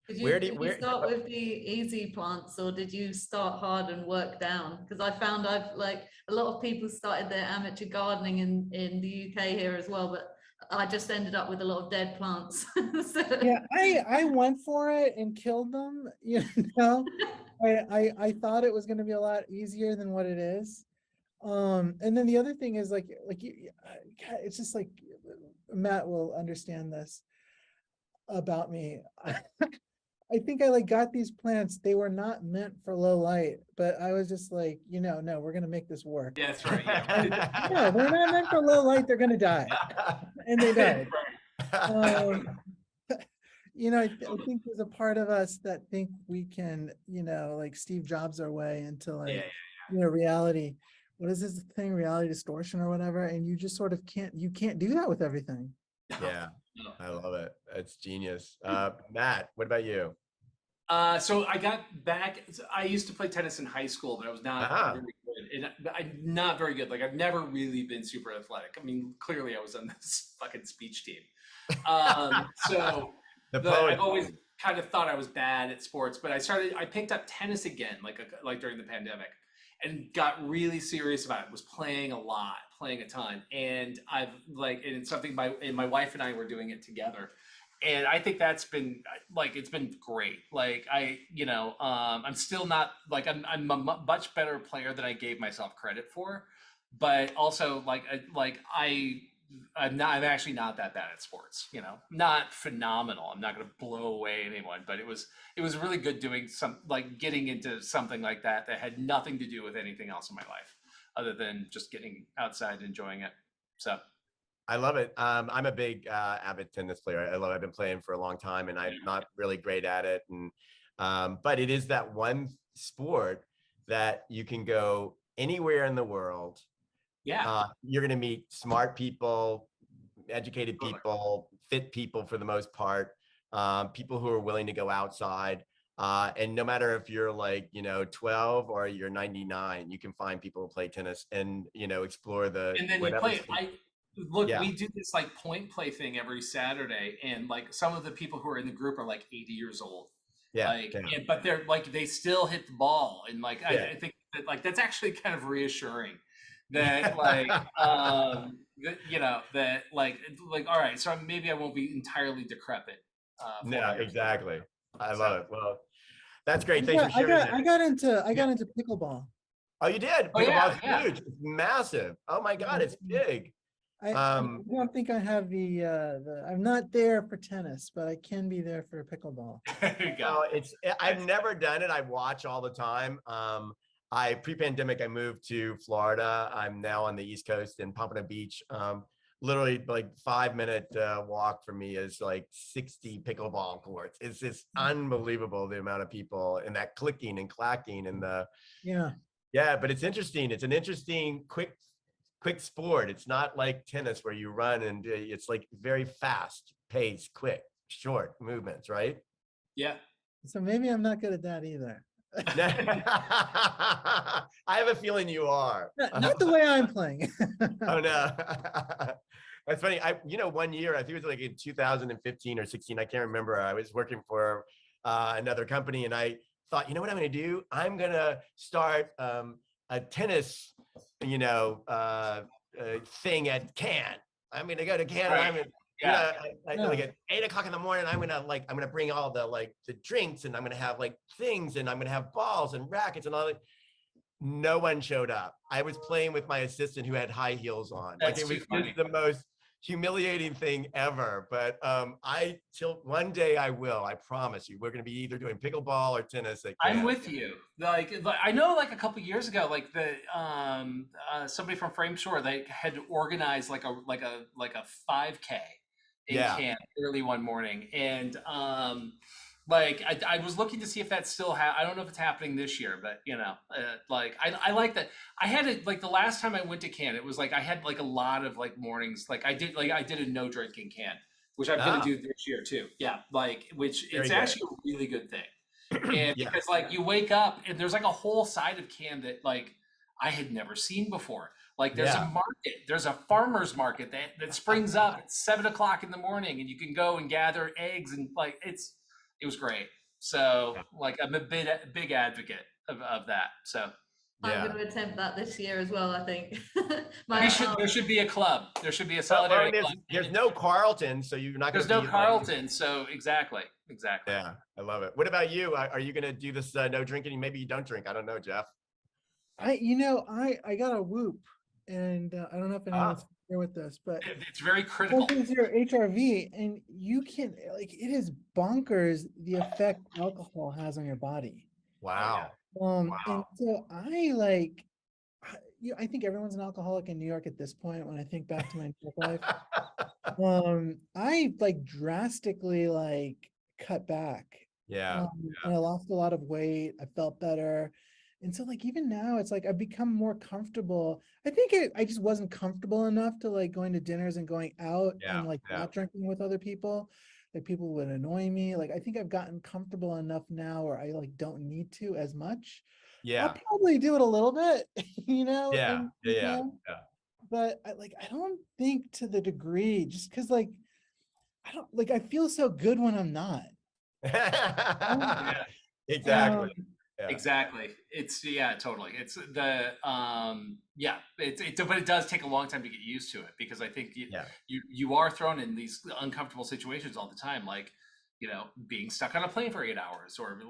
Did you start with the easy plants, or did you start hard and work down? Because I found I've like a lot of people started their amateur gardening in the UK here as well, but I just ended up with a lot of dead plants. Yeah, I went for it and killed them. I thought it was going to be a lot easier than what it is. And then the other thing is like it's just like Matt will understand this about me. I think I like got these plants. They were not meant for low light, but I was just like, no, we're gonna make this work. Yeah, that's right. Yeah. No, they're not meant for low light. They're gonna die, and they died. I think there's a part of us that think we can, like Steve Jobs our way into like, reality. What is this thing? Reality distortion or whatever. And you just sort of you can't do that with everything. Yeah, I love it. That's genius. Matt, what about you? So I got back. I used to play tennis in high school, but I was not very good. And I'm not very good. Like I've never really been super athletic. I mean, clearly I was on this fucking speech team. So I've always kind of thought I was bad at sports, but I picked up tennis again, like during the pandemic, and got really serious about it. Was playing a lot, playing a ton, and and it's something my wife and I were doing it together. And I think that's been it's been great. I'm still not I'm a much better player than I gave myself credit for, but also I'm actually not that bad at sports. Not phenomenal. I'm not going to blow away anyone, but it was really good doing getting into something like that had nothing to do with anything else in my life other than just getting outside and enjoying it. So. I love it. I'm a big avid tennis player. I've been playing for a long time, and I'm not really great at it. And but it is that one sport that you can go anywhere in the world. Yeah. You're going to meet smart people, educated people, fit people for the most part, people who are willing to go outside. And no matter if you're 12 or you're 99, you can find people who play tennis and, explore the. And then you play. We do this point play thing every Saturday, and some of the people who are in the group are 80 years old. But they're they still hit the ball, and I think that that's actually kind of reassuring. That all right, so maybe I won't be entirely decrepit. No, exactly. I love it. Well, that's great. Thanks for sharing that. I got into pickleball. Oh, you did? Pickleball's huge. It's massive. Oh my God, it's big. I don't think I have I'm not there for tennis, but I can be there for pickleball. There you go. I've never done it. I watch all the time. Pre-pandemic, I moved to Florida. I'm now on the East Coast in Pompano Beach. Literally 5-minute walk from me is 60 pickleball courts. It's just unbelievable the amount of people and that clicking and clacking and but it's interesting. It's an interesting, quick sport. It's not like tennis where you run and it's very fast pace, quick, short movements, right? Yeah. So maybe I'm not good at that either. I have a feeling you are. Not the way I'm playing. Oh no. That's funny. 1 year, I think it was in 2015 or 16, I can't remember. I was working for another company, and I thought, you know what I'm going to do? I'm going to start a tennis, thing at Cannes. I'm gonna go to Canada. Right. I'm gonna, Yeah. like at 8 o'clock in the morning, I'm gonna bring all the drinks, and I'm gonna have things, and I'm gonna have balls and rackets and all that. No one showed up. I was playing with my assistant who had high heels on. That's It was too funny. just the most humiliating thing ever. But till one day I will. I promise you. We're gonna be either doing pickleball or tennis at I'm camp. with you. Like I know, like a couple years ago, like somebody from Frame Store, they had organized like a 5K in Yeah. camp early one morning, and like I was looking to see if that's still I don't know if it's happening this year, but like I like that. I had it like the last time I went to camp, it was like I had like a lot of like mornings, like I did a no drinking camp, which I'm gonna do this year too. Yeah, like which Very it's good. actually a really good thing. And Yeah. because like you wake up and there's like a whole side of Cam that like I had never seen before. Like there's a market, there's a farmer's market that springs up at 7 o'clock in the morning, and you can go and gather eggs, and like it was great. So like I'm a big advocate of that. So I'm going to attempt that this year as well, I think. there should be a club. There should be a solidarity club. There's no Carlton, so you're not going to. There's no Carlton, so exactly. Yeah, I love it. What about you? Are you going to do this no drinking? Maybe you don't drink. I don't know, Jeff. I got a Whoop, and I don't know if anyone's familiar with this, but it's very critical. It's your HRV, and you can it is bonkers the effect alcohol has on your body. Wow. And so I think everyone's an alcoholic in New York at this point. When I think back to my New York life, I drastically cut back. Yeah. And I lost a lot of weight. I felt better. And so even now it's I've become more comfortable. I think I just wasn't comfortable enough to going to dinners and going out and not drinking with other people. People would annoy me. I think I've gotten comfortable enough now where I don't need to as much. Yeah. I'll probably do it a little bit, Yeah. But I don't think to the degree, just because I don't I feel so good when I'm not. Exactly. Exactly. It's totally. It's the but it does take a long time to get used to it, because I think you are thrown in these uncomfortable situations all the time, being stuck on a plane for 8 hours, or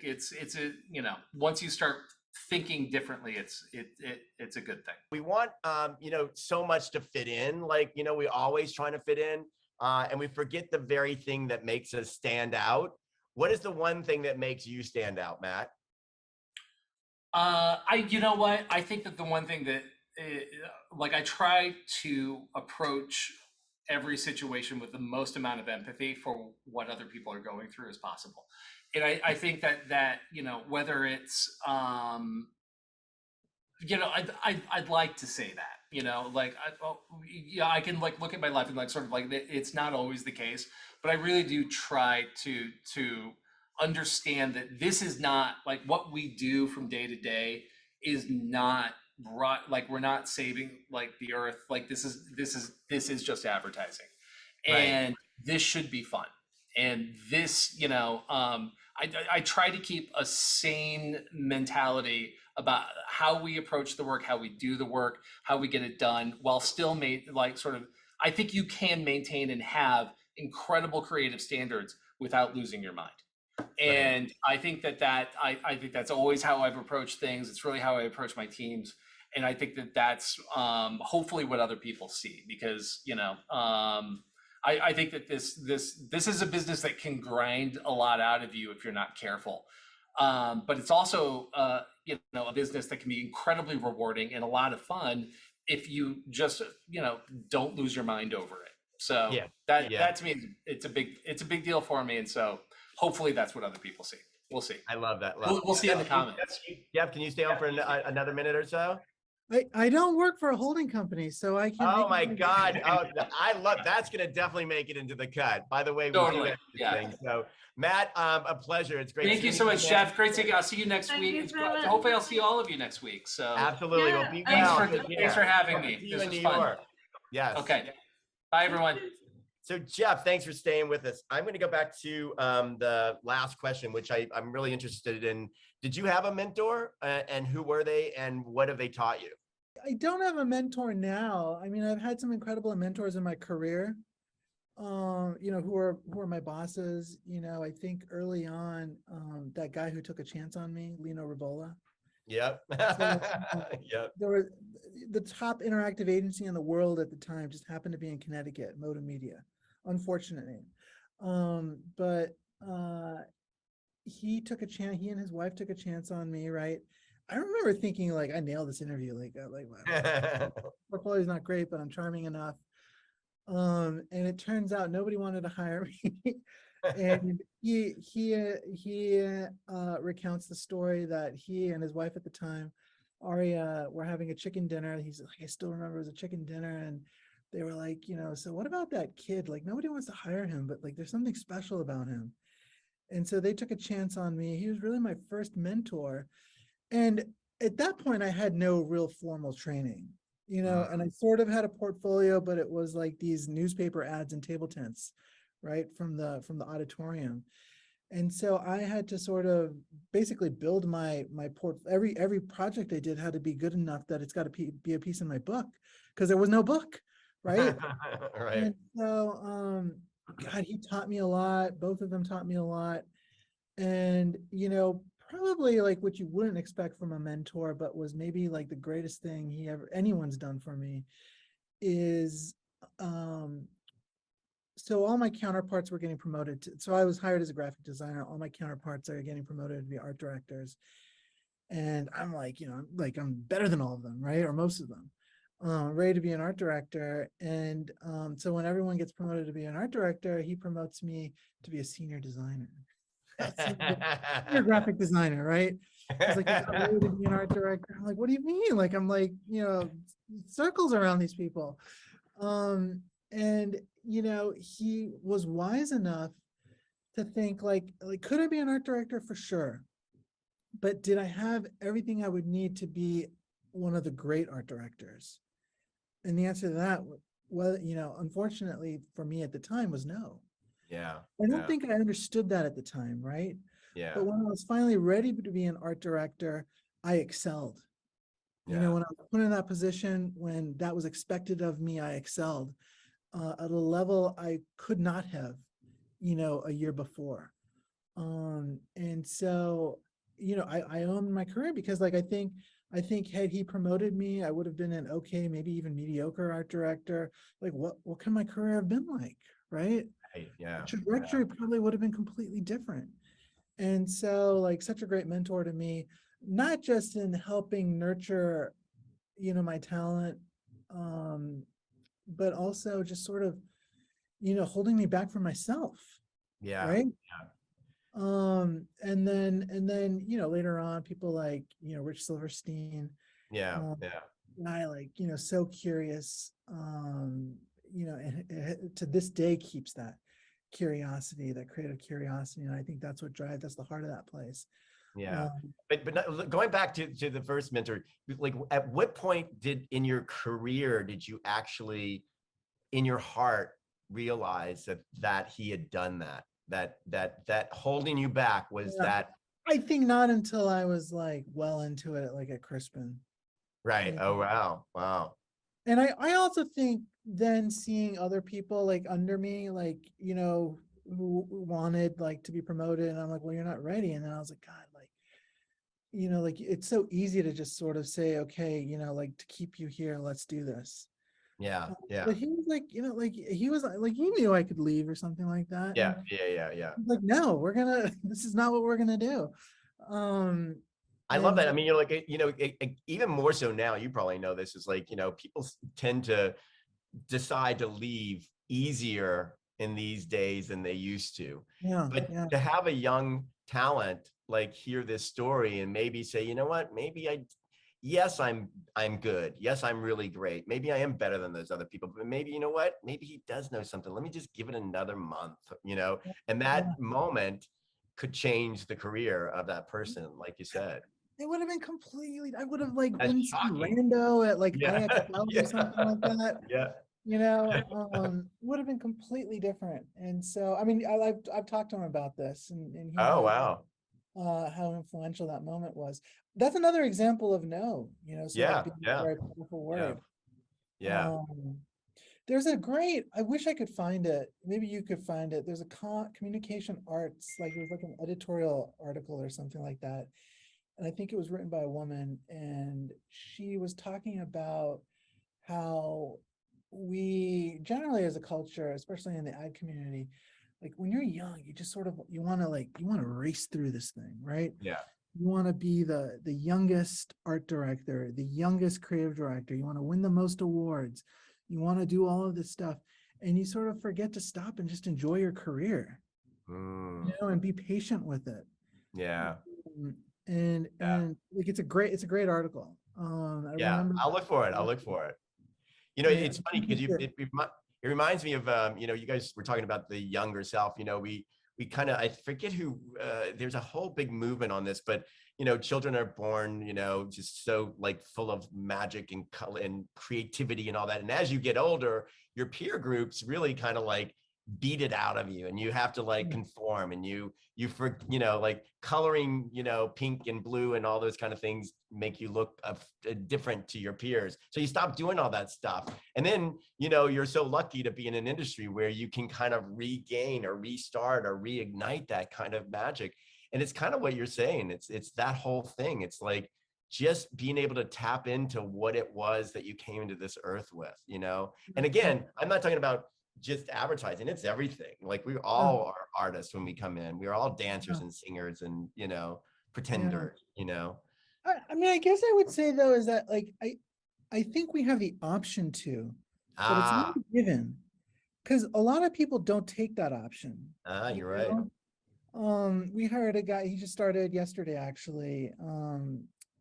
it's once you start thinking differently, it's a good thing. We want so much to fit in, we always trying to fit in, and we forget the very thing that makes us stand out. What is the one thing that makes you stand out, Matt? I think that the one thing that I try to approach every situation with the most amount of empathy for what other people are going through as possible. And I think that whether it's I'd like to say that, I can look at my life and it's not always the case, but I really do try to understand that this is not what we do from day to day is not we're not saving the earth. This is just advertising, and this should be fun. And this, I try to keep a sane mentality about how we approach the work, how we do the work, how we get it done, while still I think you can maintain and have incredible creative standards without losing your mind. And I think I think that's always how I've approached things. It's really how I approach my teams. And I think that's hopefully what other people see, because, I think that this is a business that can grind a lot out of you if you're not careful. But it's also, a business that can be incredibly rewarding and a lot of fun if you just, don't lose your mind over it. So that to me, it's a big deal for me. And so hopefully that's what other people see. We'll see. I love that. We'll see in the comments. Jeff, can you stay on for another minute or so? I don't work for a holding company, so I can. Oh my God! Oh, I love that's going to definitely make it into the cut. By the way, we do thing. So, Matt, a pleasure. It's great. Thank you so much, Jeff. Great to see you. I'll see you next week. Hopefully, I'll see all of you next week. So absolutely. Well, be thanks for having me. This was fun. Yes. Okay. Bye, everyone. So, Jeff, thanks for staying with us. I'm going to go back to the last question, which I'm really interested in. Did you have a mentor, and who were they, and what have they taught you? I don't have a mentor now. I mean, I've had some incredible mentors in my career, who are my bosses. I think early on, that guy who took a chance on me, Lino Ribola. Yep. So, Yep. there were the top interactive agency in the world at the time just happened to be in Connecticut, Moda Media, unfortunately. But he took a chance. He and his wife took a chance on me, right? I remember thinking like I nailed this interview. Like my portfolio is not great, but I'm charming enough. And it turns out nobody wanted to hire me. And he recounts the story that he and his wife at the time, Aria, were having a chicken dinner. He's like, I still remember it was a chicken dinner, and they were like, so what about that kid? Like nobody wants to hire him, but like there's something special about him. And so they took a chance on me. He was really my first mentor. And at that point, I had no real formal training, and I sort of had a portfolio, but it was like these newspaper ads and table tents, right, from the auditorium. And so I had to sort of basically build my every project I did had to be good enough that it's got to be a piece in my book, because there was no book, right? Right. And so God, he taught me a lot. Both of them taught me a lot. And, probably like what you wouldn't expect from a mentor, but was maybe like the greatest thing anyone's done for me is, so all my counterparts were getting promoted so I was hired as a graphic designer. All my counterparts are getting promoted to be art directors. And I'm like, I'm better than all of them, right? Or most of them. Ready to be an art director. And so when everyone gets promoted to be an art director, he promotes me to be a senior designer. Senior graphic designer, right? He's like, you're not ready to be an art director. I'm like, what do you mean? Like, I'm like, circles around these people. And he was wise enough to think like, could I be an art director? For sure. But did I have everything I would need to be one of the great art directors? And the answer to that, well, unfortunately for me at the time, was no. Yeah. I don't think I understood that at the time, right? Yeah. But when I was finally ready to be an art director, I excelled. When I was put in that position, when that was expected of me, I excelled at a level I could not have, a year before. And so, I own my career because like, I think had he promoted me, I would have been an okay, maybe even mediocre art director. Like what can my career have been like, right? Yeah. The trajectory probably would have been completely different. And so like such a great mentor to me, not just in helping nurture, my talent, but also just sort of, holding me back from myself. Yeah. Right. And then, later on, people like, Rich Silverstein. Yeah. And I like, so curious, and to this day keeps that curiosity, that creative curiosity. And I think that's the heart of that place. Yeah. But going back to the first mentor, like at what point in your career did you actually in your heart realize that he had done that holding you back was that? I think not until I was like well into it, like at Crispin. Right. Oh, wow. And I also think then seeing other people like under me, like, who wanted like to be promoted, and I'm like, well, you're not ready. And then I was like, God, like, like it's so easy to just sort of say, okay, like to keep you here, let's do this. Yeah. But he was like, like he was like, he knew I could leave or something like that. Yeah. Like, no, this is not what we're gonna do. I love that. I mean, you're like, even more so now, you probably know this is like, people tend to decide to leave easier in these days than they used to. But to have a young talent like hear this story and maybe say, you know what, maybe yes, I'm good. Yes, I'm really great. Maybe I am better than those other people, but maybe, you know what, maybe he does know something. Let me just give it another month, and that moment could change the career of that person, like you said. It would have been completely, I would have like That's been shocking. rando at like Yeah. IXL or something like that. Yeah. Would have been completely different. And so, I mean, I've talked to him about this, and he Oh, wow. how influential that moment was. That's another example of no, sort of being a very powerful word. Yeah. There's a great, I wish I could find it. Maybe you could find it. There's a communication arts, like it was like an editorial article or something like that. And I think it was written by a woman, and she was talking about how we generally as a culture, especially in the ag community, like when you're young, you just sort of, you want to race through this thing, right? Yeah. You want to be the youngest art director, the youngest creative director. You want to win the most awards. You want to do all of this stuff, and you sort of forget to stop and just enjoy your career, and be patient with it. Yeah. And like it's a great article. I remember. I'll look for it. It's funny because it reminds me of you guys were talking about the younger self. We kind of, I forget who, there's a whole big movement on this, but children are born just so like full of magic and color and creativity and all that, and as you get older, your peer groups really kind of like beat it out of you, and you have to like conform, and you for like coloring pink and blue and all those kind of things make you look different to your peers, so you stop doing all that stuff, and then you're so lucky to be in an industry where you can kind of regain or restart or reignite that kind of magic. And it's kind of what you're saying, it's that whole thing. It's like just being able to tap into what it was that you came into this earth with, and again, I'm not talking about just advertising, it's everything. Like we all are artists when we come in, we're all dancers and singers and pretenders. I mean, I guess I would say though is that like I think we have the option to, but it's not a given, because a lot of people don't take that option. You're right. We hired a guy, he just started yesterday actually.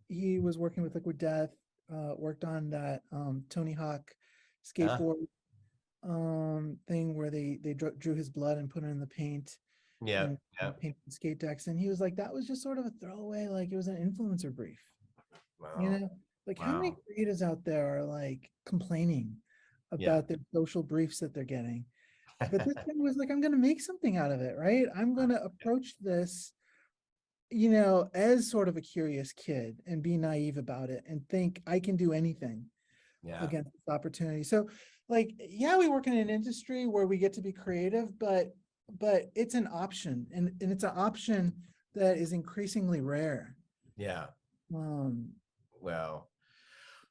He was working with Liquid Death, worked on that Tony Hawk skateboard thing where they drew his blood and put it in the paint. And paint the skate decks, and he was like, that was just sort of a throwaway, like it was an influencer brief. Like how many creatives out there are like complaining about their social briefs that they're getting, but this guy was like, I'm gonna make something out of it, right? I'm gonna approach this as sort of a curious kid and be naive about it and think I can do anything against this opportunity. So like, we work in an industry where we get to be creative, but it's an option, and it's an option that is increasingly rare.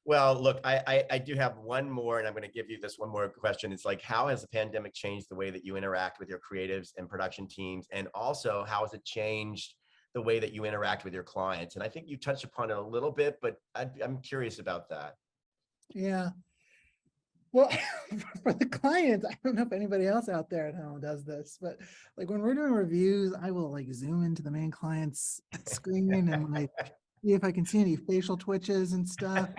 Well, look, I do have one more, and I'm going to give you this one more question. It's like, how has the pandemic changed the way that you interact with your creatives and production teams? And also, how has it changed the way that you interact with your clients? And I think you touched upon it a little bit, but I'm curious about that. Yeah. Well, for the clients, I don't know if anybody else out there at home does this, but like when we're doing reviews, I will like zoom into the main client's screen and like see if I can see any facial twitches and stuff.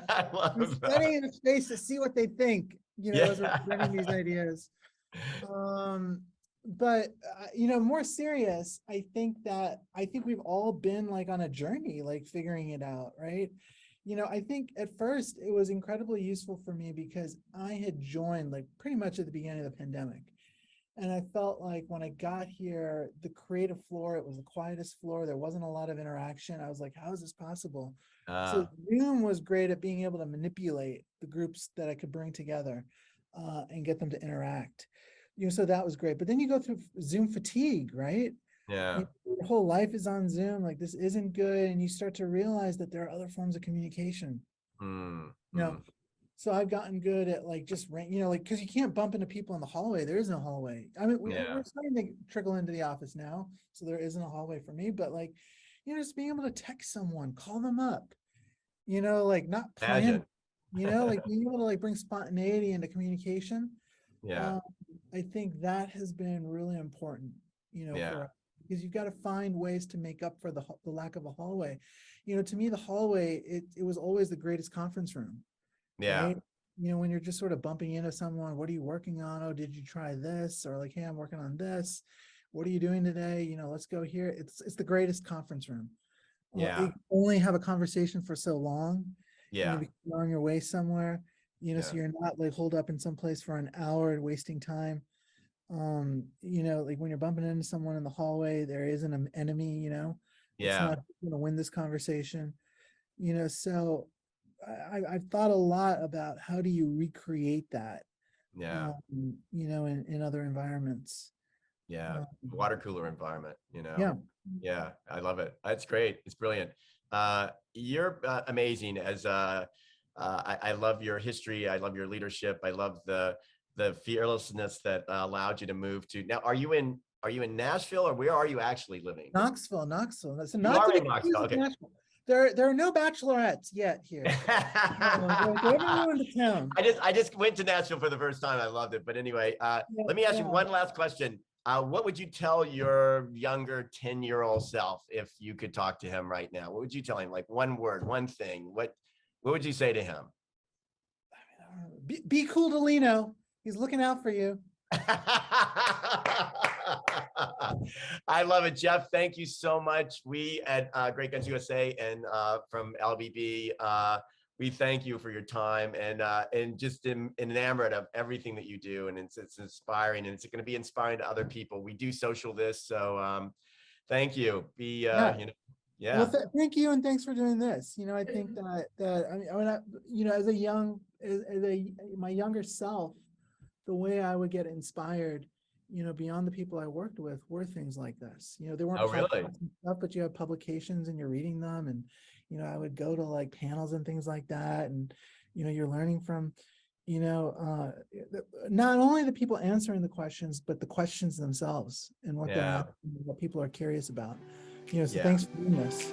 I'm studying his face to see what they think, as we're presenting these ideas. But more serious, I think we've all been like on a journey, like figuring it out, right? I think at first it was incredibly useful for me because I had joined like pretty much at the beginning of the pandemic. And I felt like when I got here, the creative floor, it was the quietest floor. There wasn't a lot of interaction. I was like, how is this possible? So Zoom was great at being able to manipulate the groups that I could bring together and get them to interact. So that was great. But then you go through Zoom fatigue, right? Your whole life is on Zoom, like this isn't good, and you start to realize that there are other forms of communication. So I've gotten good at like just like, because you can't bump into people in the hallway. There is no hallway. I mean, we're starting to trickle into the office now, so there isn't a hallway for me. But like, just being able to text someone, call them up, like not plan, like being able to like bring spontaneity into communication. I think that has been really important, for us. Because you've got to find ways to make up for the lack of a hallway. To me, the hallway, it was always the greatest conference room. Right? When you're just sort of bumping into someone, what are you working on? Oh, did you try this? Or like, hey, I'm working on this. What are you doing today? Let's go here. It's the greatest conference room. You only have a conversation for so long. Because you're on your way somewhere, so you're not like holed up in some place for an hour and wasting time. Like when you're bumping into someone in the hallway, there isn't an enemy, it's Yeah. not going to win this conversation, so I've thought a lot about how do you recreate that, Yeah. in other environments. Yeah. Um, Water cooler environment, yeah. Yeah, I love it. That's great. It's brilliant. You're amazing as I love your history. I love your leadership. I love the fearlessness that allowed you to move to. Now, are you in Nashville, or where are you actually living? Knoxville. So You not are to be in confused Knoxville. with Okay. Nashville. There are no bachelorettes yet here. They haven't ruined the town. I just went to Nashville for the first time. I loved it. But anyway, let me ask you one last question. What would you tell your younger 10-year-old self if you could talk to him right now? What would you tell him? Like one word, one thing. What would you say to him? Be cool to Lino. He's looking out for you. I love it, Jeff. Thank you so much. We at Great Guns USA and from LBB, we thank you for your time and just enamored of everything that you do, and it's inspiring, and it's going to be inspiring to other people. We do social this, so thank you. Yeah. Well, thank you, and thanks for doing this. I think that as my younger self, the way I would get inspired, beyond the people I worked with, were things like this. They weren't Oh, really? podcasts and stuff, but you have publications and you're reading them, and I would go to like panels and things like that, and you're learning from not only the people answering the questions, but the questions themselves and what they're asking, what people are curious about. So Yeah. thanks for doing this.